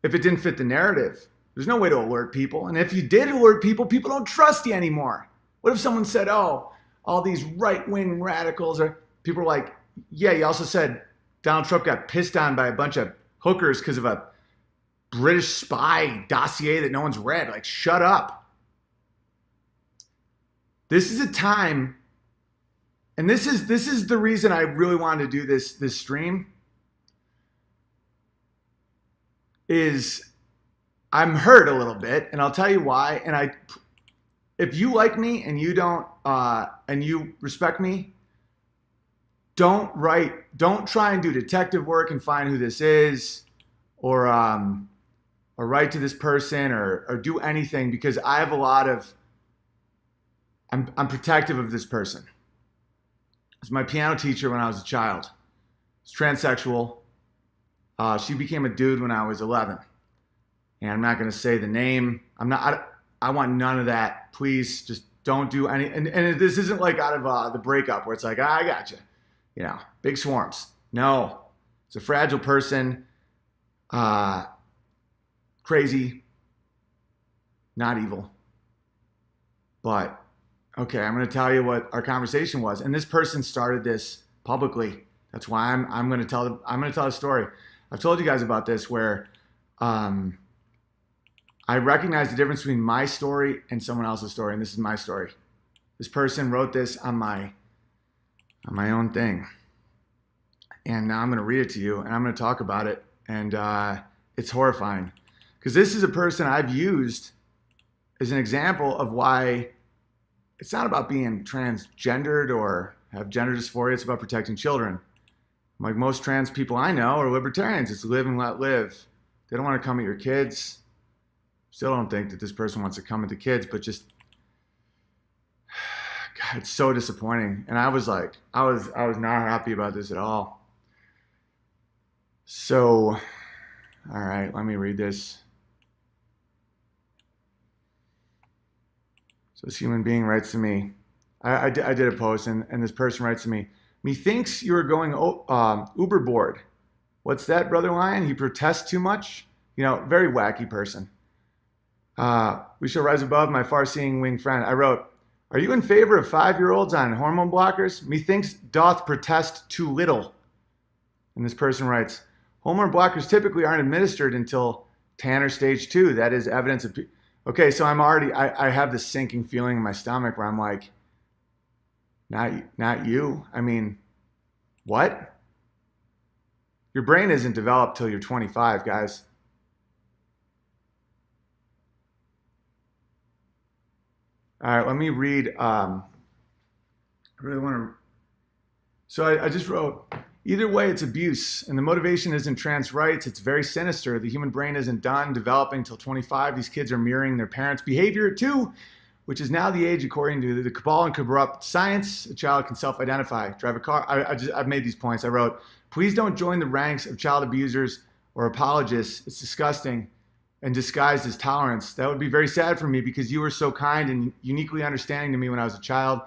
if it didn't fit the narrative. There's no way to alert people. And if you did alert people, people don't trust you anymore. What if someone said, oh, all these right-wing radicals are, people are like, yeah, you also said Donald Trump got pissed on by a bunch of hookers because of a British spy dossier that no one's read. Like, shut up. This is a time, and this is the reason I really wanted to do this stream, is I'm hurt a little bit, and I'll tell you why. And if you like me and you don't, and you respect me, don't try and do detective work and find who this is, or write to this person, or do anything, because I have a lot of, I'm protective of this person. It's my piano teacher when I was a child. She's transsexual. She became a dude when I was 11. And I'm not going to say the name. I want none of that. Please just don't do any. And this isn't like out of the breakup where it's like, I got you. You know, big swarms. No. It's a fragile person. Crazy. Not evil. But okay, I'm going to tell you what our conversation was, and this person started this publicly. That's why I'm going to tell the story. I've told you guys about this, where I recognize the difference between my story and someone else's story, and this is my story. This person wrote this on my own thing, and now I'm going to read it to you, and I'm going to talk about it, and it's horrifying, because this is a person I've used as an example of why. It's not about being transgendered or have gender dysphoria. It's about protecting children. Like most trans people I know are libertarians. It's live and let live. They don't want to come at your kids. Still don't think that this person wants to come at the kids, but just, God, it's so disappointing. And I was like, I was not happy about this at all. So, all right, let me read this. So this human being writes to me. I did a post, and this person writes to me. Methinks you are going uber board. What's that, Brother Lion? He protests too much? You know, very wacky person. We shall rise above, my far-seeing winged friend. I wrote, are you in favor of 5-year-olds on hormone blockers? Methinks doth protest too little. And this person writes, hormone blockers typically aren't administered until Tanner stage 2. That is evidence of... Okay, so I have this sinking feeling in my stomach where I'm like, not you. I mean, what? Your brain isn't developed till you're 25, guys. All right, let me read. I really want to. So I just wrote, either way, it's abuse. And the motivation isn't trans rights. It's very sinister. The human brain isn't done developing until 25. These kids are mirroring their parents' behavior too, which is now the age, according to the cabal and corrupt science, a child can self-identify, drive a car. I've made these points. I wrote, please don't join the ranks of child abusers or apologists. It's disgusting and disguised as tolerance. That would be very sad for me because you were so kind and uniquely understanding to me when I was a child.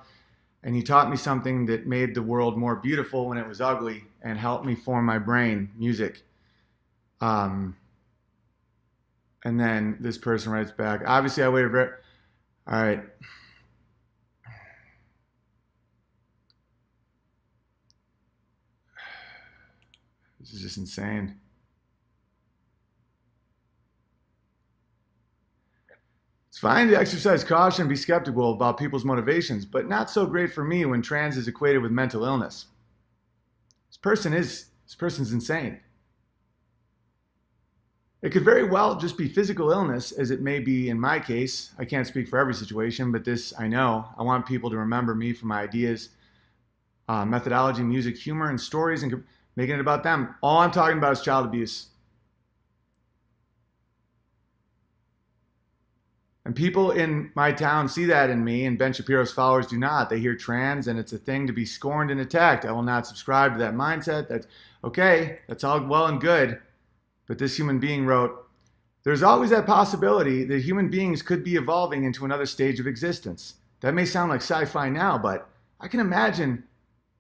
And you taught me something that made the world more beautiful when it was ugly and helped me form my brain, music. And then this person writes back, obviously I waited very, all right. This is just insane. It's fine to exercise caution and be skeptical about people's motivations, but not so great for me when trans is equated with mental illness. This person's insane. It could very well just be physical illness, as it may be in my case. I can't speak for every situation, but this I know. I want people to remember me for my ideas, methodology, music, humor, and stories, and making it about them. All I'm talking about is child abuse. And people in my town see that in me, and Ben Shapiro's followers do not. They hear trans, and it's a thing to be scorned and attacked. I will not subscribe to that mindset. That's okay. That's all well and good. But this human being wrote, there's always that possibility that human beings could be evolving into another stage of existence. That may sound like sci-fi now, but I can imagine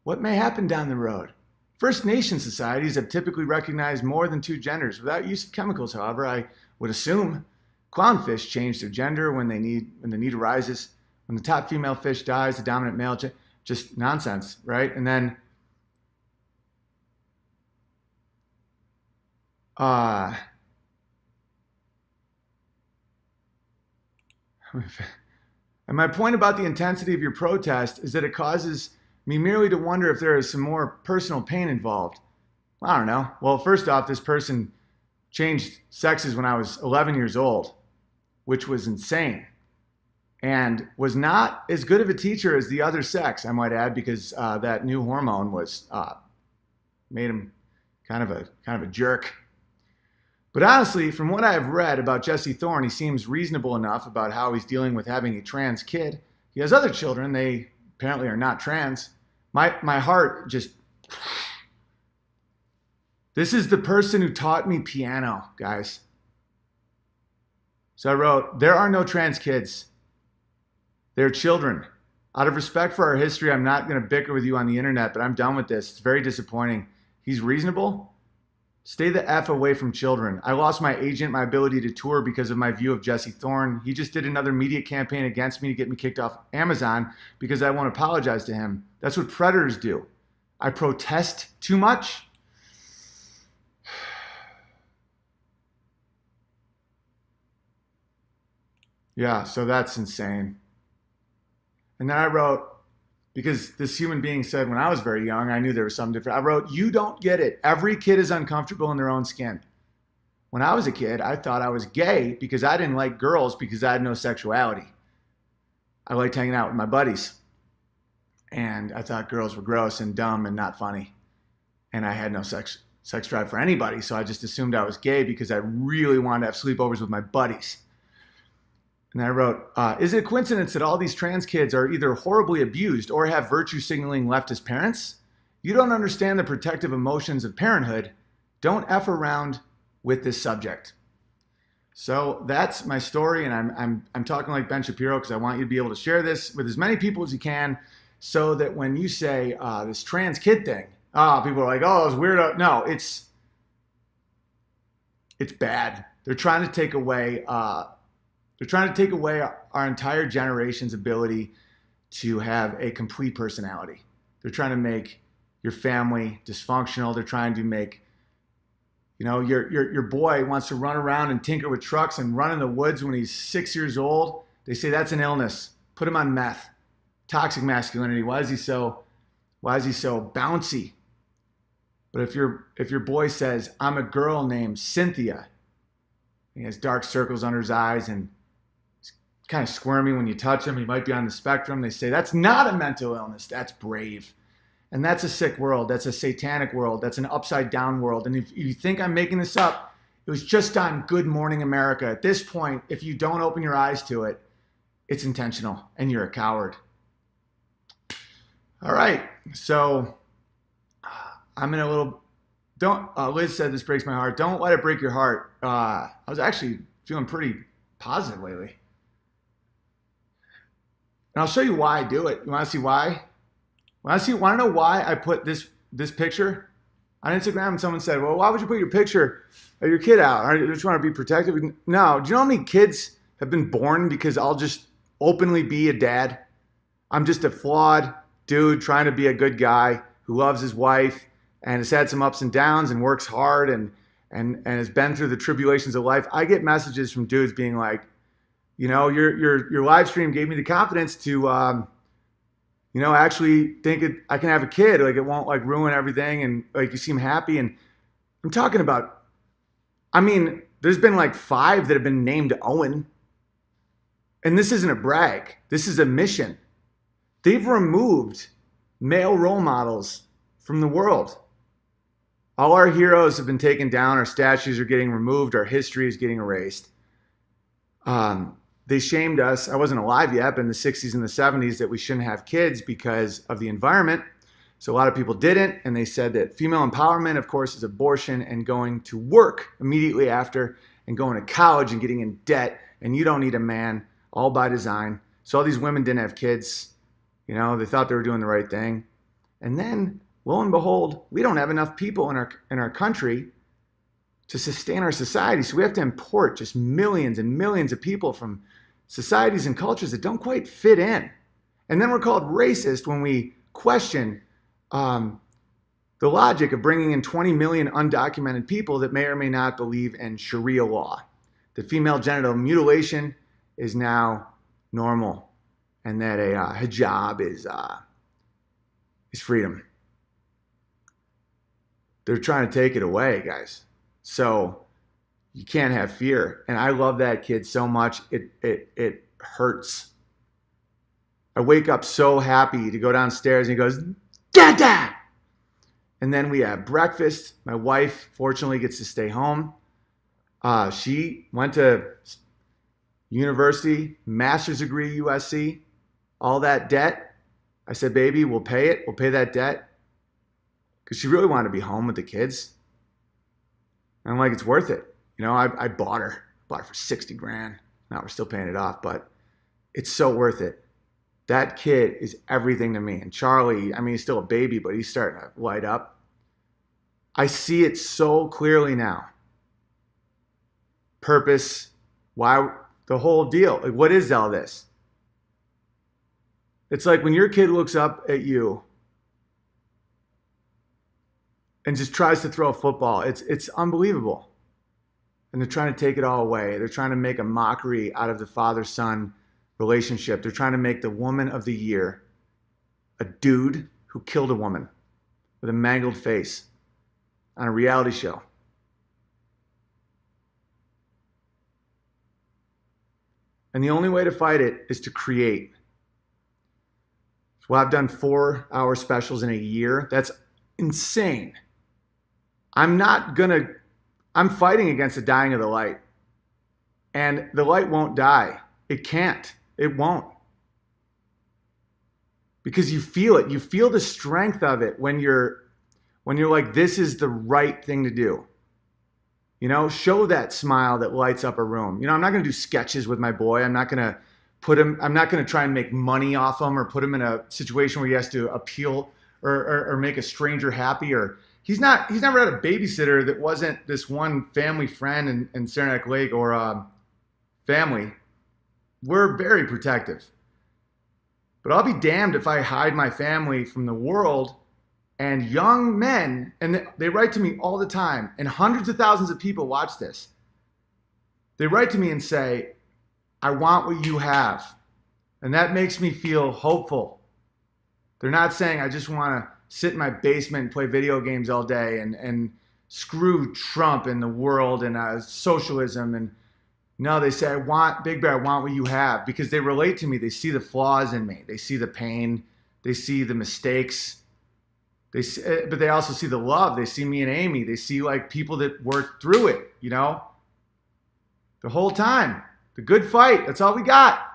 what may happen down the road. First Nation societies have typically recognized more than two genders without use of chemicals, however, I would assume. Clownfish change their gender when the need arises. When the top female fish dies, the dominant male, just nonsense, right? And then, and my point about the intensity of your protest is that it causes me merely to wonder if there is some more personal pain involved. I don't know. Well, first off, this person changed sexes when I was 11 years old, which was insane, and was not as good of a teacher as the other sex, I might add, because that new hormone was made him kind of a jerk. But honestly, from what I've read about Jesse Thorne, he seems reasonable enough about how he's dealing with having a trans kid. He has other children. They apparently are not trans. My heart just... This is the person who taught me piano, guys. So I wrote, there are no trans kids. They're children. Out of respect for our history, I'm not going to bicker with you on the internet, but I'm done with this. It's very disappointing. He's reasonable. Stay the F away from children. I lost my agent, my ability to tour because of my view of Jesse Thorne. He just did another media campaign against me to get me kicked off Amazon because I won't apologize to him. That's what predators do. I protest too much. Yeah, so that's insane. And then I wrote, because this human being said when I was very young, I knew there was something different. I wrote, you don't get it. Every kid is uncomfortable in their own skin. When I was a kid, I thought I was gay because I didn't like girls because I had no sexuality. I liked hanging out with my buddies. And I thought girls were gross and dumb and not funny. And I had no sex drive for anybody, so I just assumed I was gay because I really wanted to have sleepovers with my buddies. And I wrote, is it a coincidence that all these trans kids are either horribly abused or have virtue signaling leftist parents? You don't understand the protective emotions of parenthood. Don't F around with this subject. So that's my story, and I'm talking like Ben Shapiro because I want you to be able to share this with as many people as you can so that when you say this trans kid thing, people are like, oh, it's weird. No, it's bad. They're trying to take away our entire generation's ability to have a complete personality. They're trying to make your family dysfunctional. They're trying to make, your boy wants to run around and tinker with trucks and run in the woods when he's 6 years old. They say that's an illness. Put him on meth. Toxic masculinity. Why is he so bouncy? But if your boy says, I'm a girl named Cynthia, he has dark circles under his eyes and kind of squirmy when you touch them. He might be on the spectrum. They say that's not a mental illness. That's brave. And that's a sick world. That's a satanic world. That's an upside down world. And if you think I'm making this up, it was just on Good Morning America. At this point, if you don't open your eyes to it, it's intentional and you're a coward. All right. So I'm in a little, Liz said this breaks my heart. Don't let it break your heart. I was actually feeling pretty positive lately. And I'll show you why I do it. You want to see why? Want to know why I put this picture on Instagram? And someone said, well, why would you put your picture of your kid out? Are you just want to be protective? No. Do you know how many kids have been born because I'll just openly be a dad? I'm just a flawed dude trying to be a good guy who loves his wife and has had some ups and downs and works hard and has been through the tribulations of life. I get messages from dudes being like, you know, your live stream gave me the confidence to actually think I can have a kid. Like it won't like ruin everything. And like you seem happy. And I'm talking about, there's been like 5 that have been named Owen. And this isn't a brag. This is a mission. They've removed male role models from the world. All our heroes have been taken down. Our statues are getting removed. Our history is getting erased. They shamed us. I wasn't alive yet, but in the 60s and the 70s that we shouldn't have kids because of the environment. So a lot of people didn't. And they said that female empowerment, of course, is abortion and going to work immediately after and going to college and getting in debt. And you don't need a man, all by design. So all these women didn't have kids. You know, they thought they were doing the right thing. And then, lo and behold, we don't have enough people in our country to sustain our society. So we have to import just millions and millions of people from societies and cultures that don't quite fit in. And then we're called racist when we question the logic of bringing in 20 million undocumented people that may or may not believe in Sharia law. That female genital mutilation is now normal and that a hijab is freedom. They're trying to take it away, guys. So you can't have fear. And I love that kid so much. It hurts. I wake up so happy to go downstairs and he goes, Dada! And then we have breakfast. My wife, fortunately, gets to stay home. She went to university, master's degree, USC, all that debt. I said, baby, we'll pay it. We'll pay that debt. Because she really wanted to be home with the kids. And I'm like, it's worth it. You know, I bought her for 60 grand. Now we're still paying it off, but it's so worth it. That kid is everything to me. And Charlie, he's still a baby, but he's starting to light up. I see it so clearly now. Purpose, why, the whole deal. Like, what is all this? It's like when your kid looks up at you and just tries to throw a football. It's unbelievable. And they're trying to take it all away. They're trying to make a mockery out of the father-son relationship. They're trying to make the woman of the year a dude who killed a woman with a mangled face on a reality show. And the only way to fight it is to create. Well, I've done 4-hour specials in a year. That's insane. I'm fighting against the dying of the light. And the light won't die. It can't. It won't. Because you feel it. You feel the strength of it when you're like, this is the right thing to do. You know, show that smile that lights up a room. You know, I'm not going to do sketches with my boy. I'm not going to try and make money off him or put him in a situation where he has to appeal or make a stranger happy, or he's never had a babysitter that wasn't this one family friend in Saranac Lake or family. We're very protective. But I'll be damned if I hide my family from the world. And young men, and they write to me all the time, and hundreds of thousands of people watch this. They write to me and say, I want what you have. And that makes me feel hopeful. They're not saying, I just want to sit in my basement and play video games all day and screw Trump and the world and socialism. And No, they say, I want, Big Bear, I want what you have, because they relate to me. They see the flaws in me. They see the pain. They see the mistakes. But they also see the love. They see me and Amy. They see like people that worked through it, you know, the whole time. The good fight. That's all we got.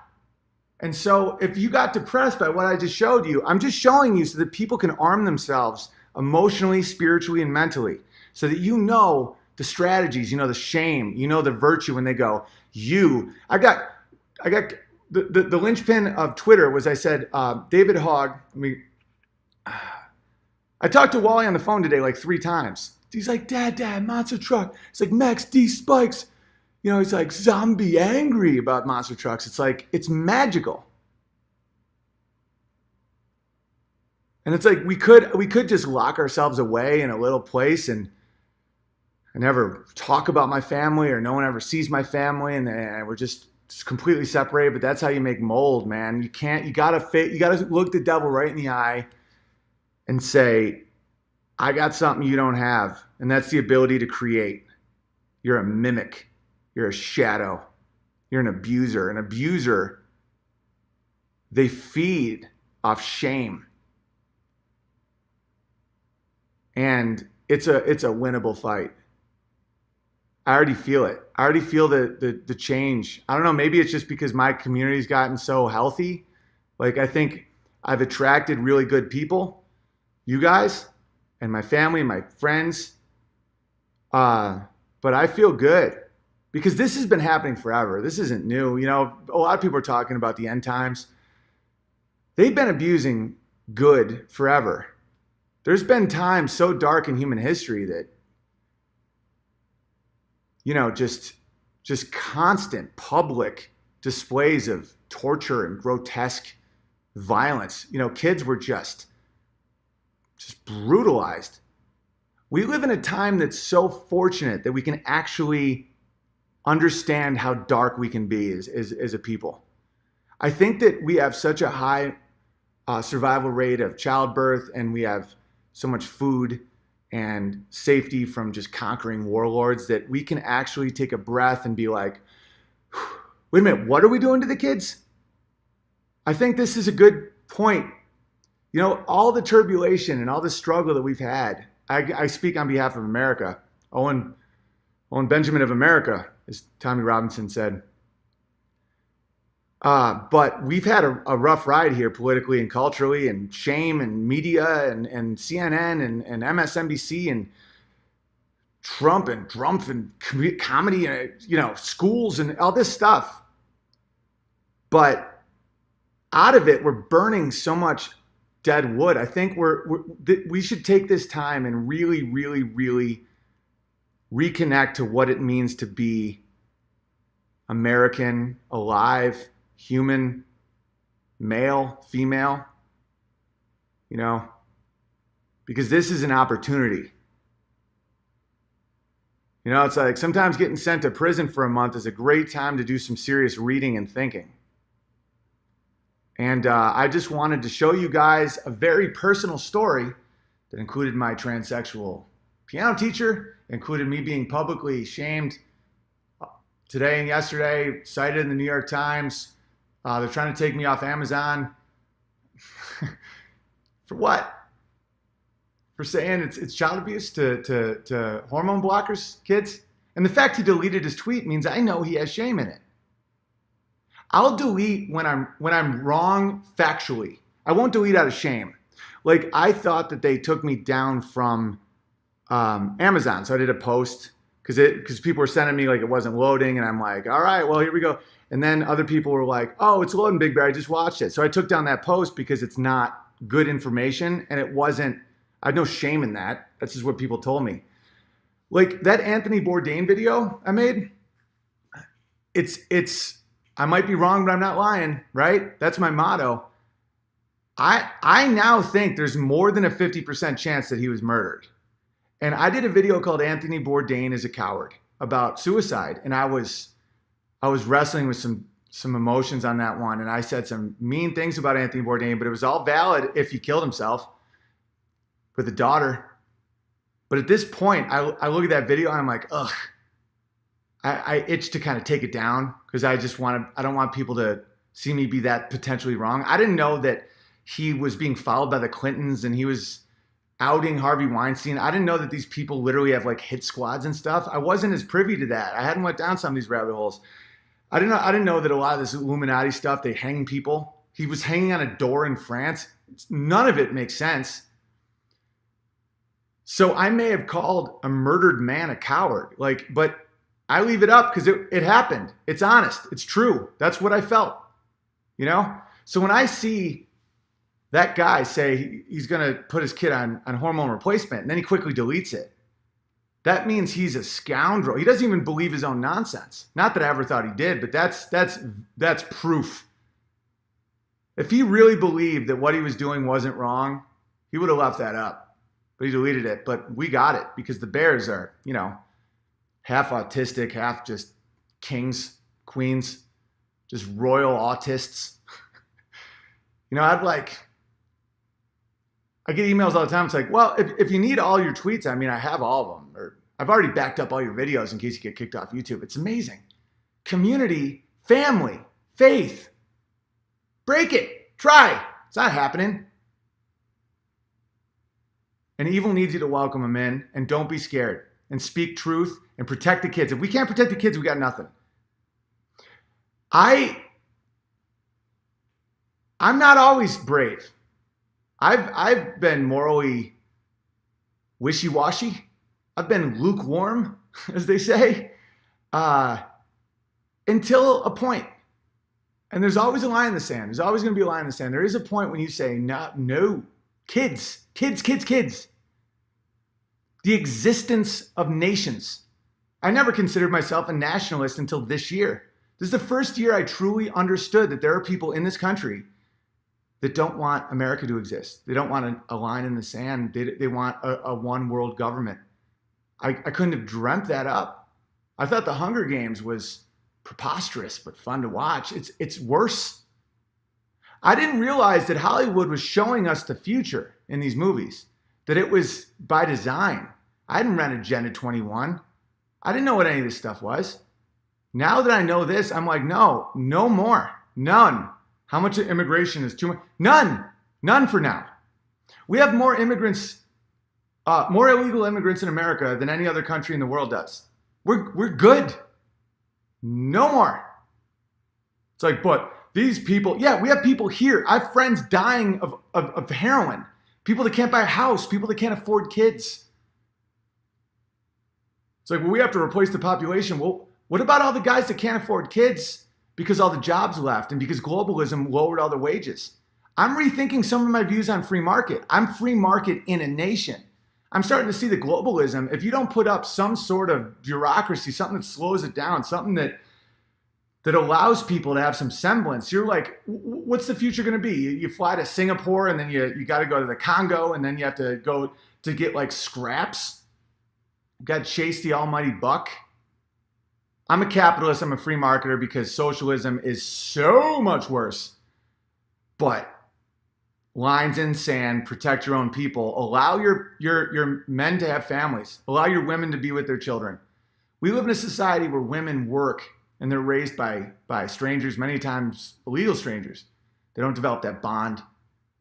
And so if you got depressed by what I just showed you, I'm just showing you so that people can arm themselves emotionally, spiritually, and mentally, so that you know the strategies, you know the shame, you know the virtue when they go, I got the linchpin of Twitter was I said, David Hogg, I talked to Wally on the phone today like 3 times. He's like, Dad, monster truck. It's like Max D Spikes. You know, he's like zombie angry about monster trucks. It's like, it's magical. And it's like we could just lock ourselves away in a little place and I never talk about my family or no one ever sees my family and we're just completely separated. But that's how you make mold, man. You gotta look the devil right in the eye and say, I got something you don't have. And that's the ability to create. You're a mimic. You're a shadow. You're an abuser. An abuser, they feed off shame. And it's a winnable fight. I already feel it. I already feel the change. I don't know, maybe it's just because my community's gotten so healthy. Like I think I've attracted really good people, you guys, and my family and my friends. But I feel good because this has been happening forever. This isn't new. You know, a lot of people are talking about the end times. They've been abusing good forever. There's been times so dark in human history that, you know, just constant public displays of torture and grotesque violence. You know, kids were just brutalized. We live in a time that's so fortunate that we can actually understand how dark we can be as a people. I think that we have such a high survival rate of childbirth, and we have so much food and safety from just conquering warlords that we can actually take a breath and be like, wait a minute, what are we doing to the kids? I think this is a good point. You know, all the turbulation and all the struggle that we've had, I speak on behalf of America. Owen Benjamin of America, as Tommy Robinson said. But we've had a rough ride here politically and culturally, and shame and media and CNN and MSNBC and Trump and comedy and, you know, schools and all this stuff. But out of it, we're burning so much dead wood. I think we should take this time and really, really, really reconnect to what it means to be American, alive, human, male, female, you know, because this is an opportunity. You know, it's like sometimes getting sent to prison for a month is a great time to do some serious reading and thinking. And I just wanted to show you guys a very personal story that included my transsexual piano teacher, included me being publicly shamed today and yesterday, cited in the New York Times. They're trying to take me off Amazon. For what? For saying it's child abuse to hormone blockers, kids? And the fact he deleted his tweet means I know he has shame in it. I'll delete when I'm wrong factually. I won't delete out of shame. Like, I thought that they took me down from Amazon. So I did a post because people were sending me like it wasn't loading, and I'm like, all right, well, here we go. And then other people were like, oh, it's loading, Big Bear. I just watched it. So I took down that post because it's not good information, and it wasn't. I had no shame in that. That's just what people told me. Like that Anthony Bourdain video I made. It's. I might be wrong, but I'm not lying, right? That's my motto. I now think there's more than a 50% chance that he was murdered. And I did a video called Anthony Bourdain is a Coward about suicide. And I was wrestling with some emotions on that one. And I said some mean things about Anthony Bourdain, but it was all valid if he killed himself with a daughter. But at this point, I look at that video and I'm like, ugh, I itch to kind of take it down because I don't want people to see me be that potentially wrong. I didn't know that he was being followed by the Clintons and he was outing Harvey Weinstein. I didn't know that these people literally have like hit squads and stuff. I wasn't as privy to that. I hadn't went down some of these rabbit holes. I didn't know that a lot of this Illuminati stuff, they hang people. He was hanging on a door in France. None of it makes sense. So I may have called a murdered man a coward, but I leave it up because it happened. It's honest. It's true. That's what I felt, So when I see that guy say he's going to put his kid on hormone replacement and then he quickly deletes it, that means he's a scoundrel. He doesn't even believe his own nonsense. Not that I ever thought he did, but that's proof. If he really believed that what he was doing wasn't wrong, he would have left that up. But he deleted it. But we got it because the Bears are, half autistic, half just kings, queens, just royal autists. I get emails all the time. It's like, well, if you need all your tweets, I have all of them. Or I've already backed up all your videos in case you get kicked off YouTube. It's amazing. Community, family, faith. Break it. Try. It's not happening. And evil needs you to welcome them in, and don't be scared. And speak truth and protect the kids. If we can't protect the kids, we got nothing. I'm not always brave. I've been morally wishy-washy. I've been lukewarm, as they say, until a point. And there's always a line in the sand. There's always going to be a line in the sand. There is a point when you say, no, kids. The existence of nations. I never considered myself a nationalist until this year. This is the first year I truly understood that there are people in this country that don't want America to exist. They don't want a line in the sand. They want a one world government. I couldn't have dreamt that up. I thought the Hunger Games was preposterous, but fun to watch. It's worse. I didn't realize that Hollywood was showing us the future in these movies, that it was by design. I hadn't read Agenda 21. I didn't know what any of this stuff was. Now that I know this, I'm like, no more. None. How much immigration is too much? None for now. We have more immigrants, more illegal immigrants in America than any other country in the world does. We're good. No more. It's like, but these people, yeah, we have people here. I have friends dying of heroin. People that can't buy a house. People that can't afford kids. It's like, well, we have to replace the population. Well, what about all the guys that can't afford kids because all the jobs left and because globalism lowered all the wages? I'm rethinking some of my views on free market. I'm free market in a nation. I'm starting to see that globalism, if you don't put up some sort of bureaucracy, something that slows it down, something that allows people to have some semblance, you're like, what's the future going to be? You fly to Singapore and then you got to go to the Congo and then you have to go to get like scraps. You got to chase the almighty buck. I'm a capitalist. I'm a free marketer because socialism is so much worse. But lines in sand, protect your own people. Allow your men to have families. Allow your women to be with their children. We live in a society where women work and they're raised by strangers, many times illegal strangers. They don't develop that bond.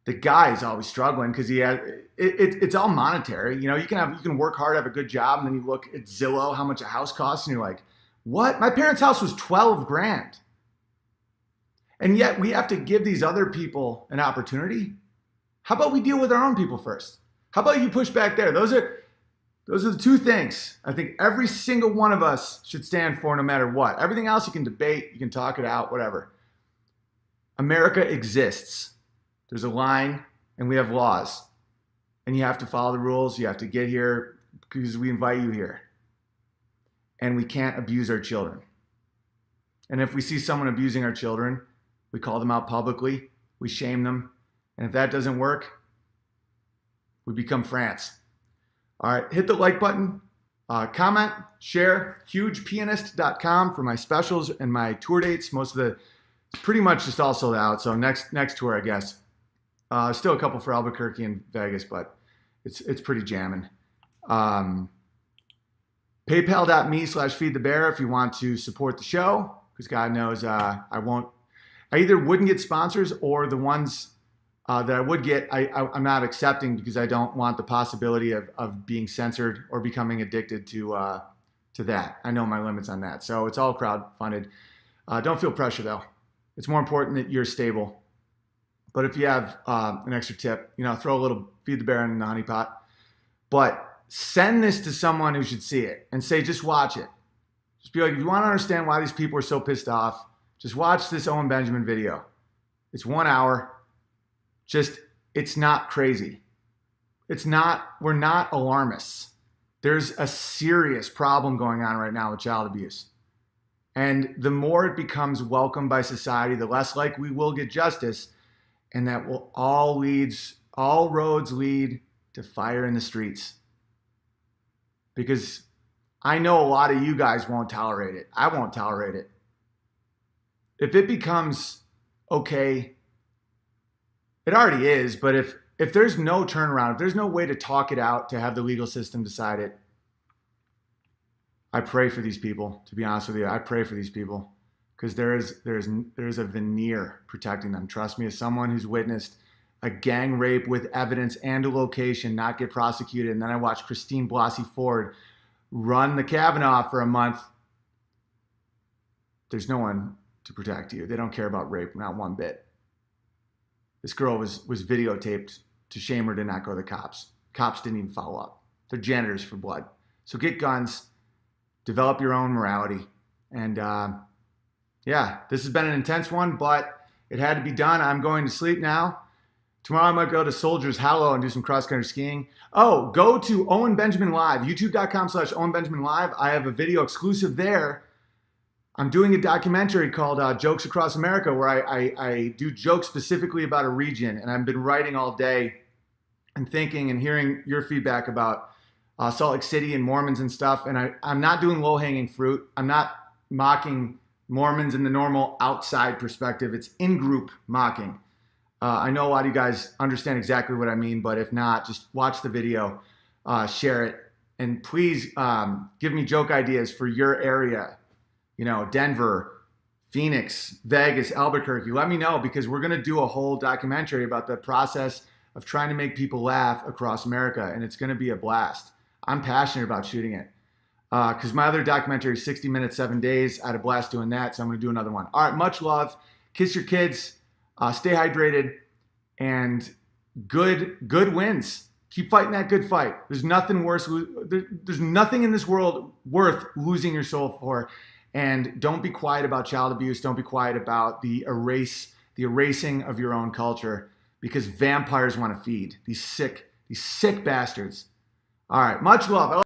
The guy is always struggling because it's all monetary. You can work hard, have a good job, and then you look at Zillow, how much a house costs, and you're like, what? My parents' house was $12,000. And yet we have to give these other people an opportunity. How about we deal with our own people first? How about you push back there? Those are the two things I think every single one of us should stand for no matter what. Everything else you can debate, you can talk it out, whatever. America exists. There's a line and we have laws. And you have to follow the rules. You have to get here because we invite you here. And we can't abuse our children. And if we see someone abusing our children, we call them out publicly. We shame them. And if that doesn't work, we become France. All right, hit the like button, comment, share, hugepianist.com for my specials and my tour dates. It's pretty much just all sold out. So next tour, I guess. Still a couple for Albuquerque and Vegas, but it's pretty jamming. PayPal.me/feedthebear if you want to support the show, because God knows I either wouldn't get sponsors, or the ones that I would get, I'm not accepting, because I don't want the possibility of being censored or becoming addicted to that. I know my limits on that. So it's all crowdfunded. Don't feel pressure though. It's more important that you're stable. But if you have an extra tip, throw a little Feed the Bear in the honey pot. But send this to someone who should see it and say, just watch it. Just be like, if you want to understand why these people are so pissed off, just watch this Owen Benjamin video. It's 1 hour. It's not crazy. We're not alarmists. There's a serious problem going on right now with child abuse. And the more it becomes welcomed by society, the less likely we will get justice. And that will all roads lead to fire in the streets. Because I know a lot of you guys won't tolerate it. I won't tolerate it. If it becomes okay, it already is, but if there's no turnaround, if there's no way to talk it out, to have the legal system decide it, I pray for these people, to be honest with you. I pray for these people, because there is a veneer protecting them. Trust me, as someone who's witnessed a gang rape with evidence and a location not get prosecuted, and then I watched Christine Blasey Ford run the Kavanaugh for a month. There's no one to protect you. They don't care about rape, not one bit. This girl was videotaped to shame her to not go to the cops. Cops didn't even follow up. They're janitors for blood. So get guns, develop your own morality. And yeah, this has been an intense one, but it had to be done. I'm going to sleep now. Tomorrow I might go to Soldiers Hollow and do some cross-country skiing. Oh, go to Owen Benjamin Live, youtube.com/Owen Benjamin Live. I have a video exclusive there. I'm doing a documentary called Jokes Across America, where I do jokes specifically about a region. And I've been writing all day and thinking and hearing your feedback about Salt Lake City and Mormons and stuff. And I'm not doing low-hanging fruit. I'm not mocking Mormons in the normal outside perspective. It's in-group mocking. I know a lot of you guys understand exactly what I mean, but if not, just watch the video, share it, and please give me joke ideas for your area. Denver, Phoenix, Vegas, Albuquerque. Let me know, because we're going to do a whole documentary about the process of trying to make people laugh across America, and it's going to be a blast. I'm passionate about shooting it, because my other documentary is 60 Minutes, 7 Days. I had a blast doing that, so I'm going to do another one. All right, much love. Kiss your kids. Stay hydrated, and good wins. Keep fighting that good fight. There's nothing worse. There's nothing in this world worth losing your soul for. And don't be quiet about child abuse. Don't be quiet about the erasing of your own culture, because vampires want to feed these sick bastards. All right, much love.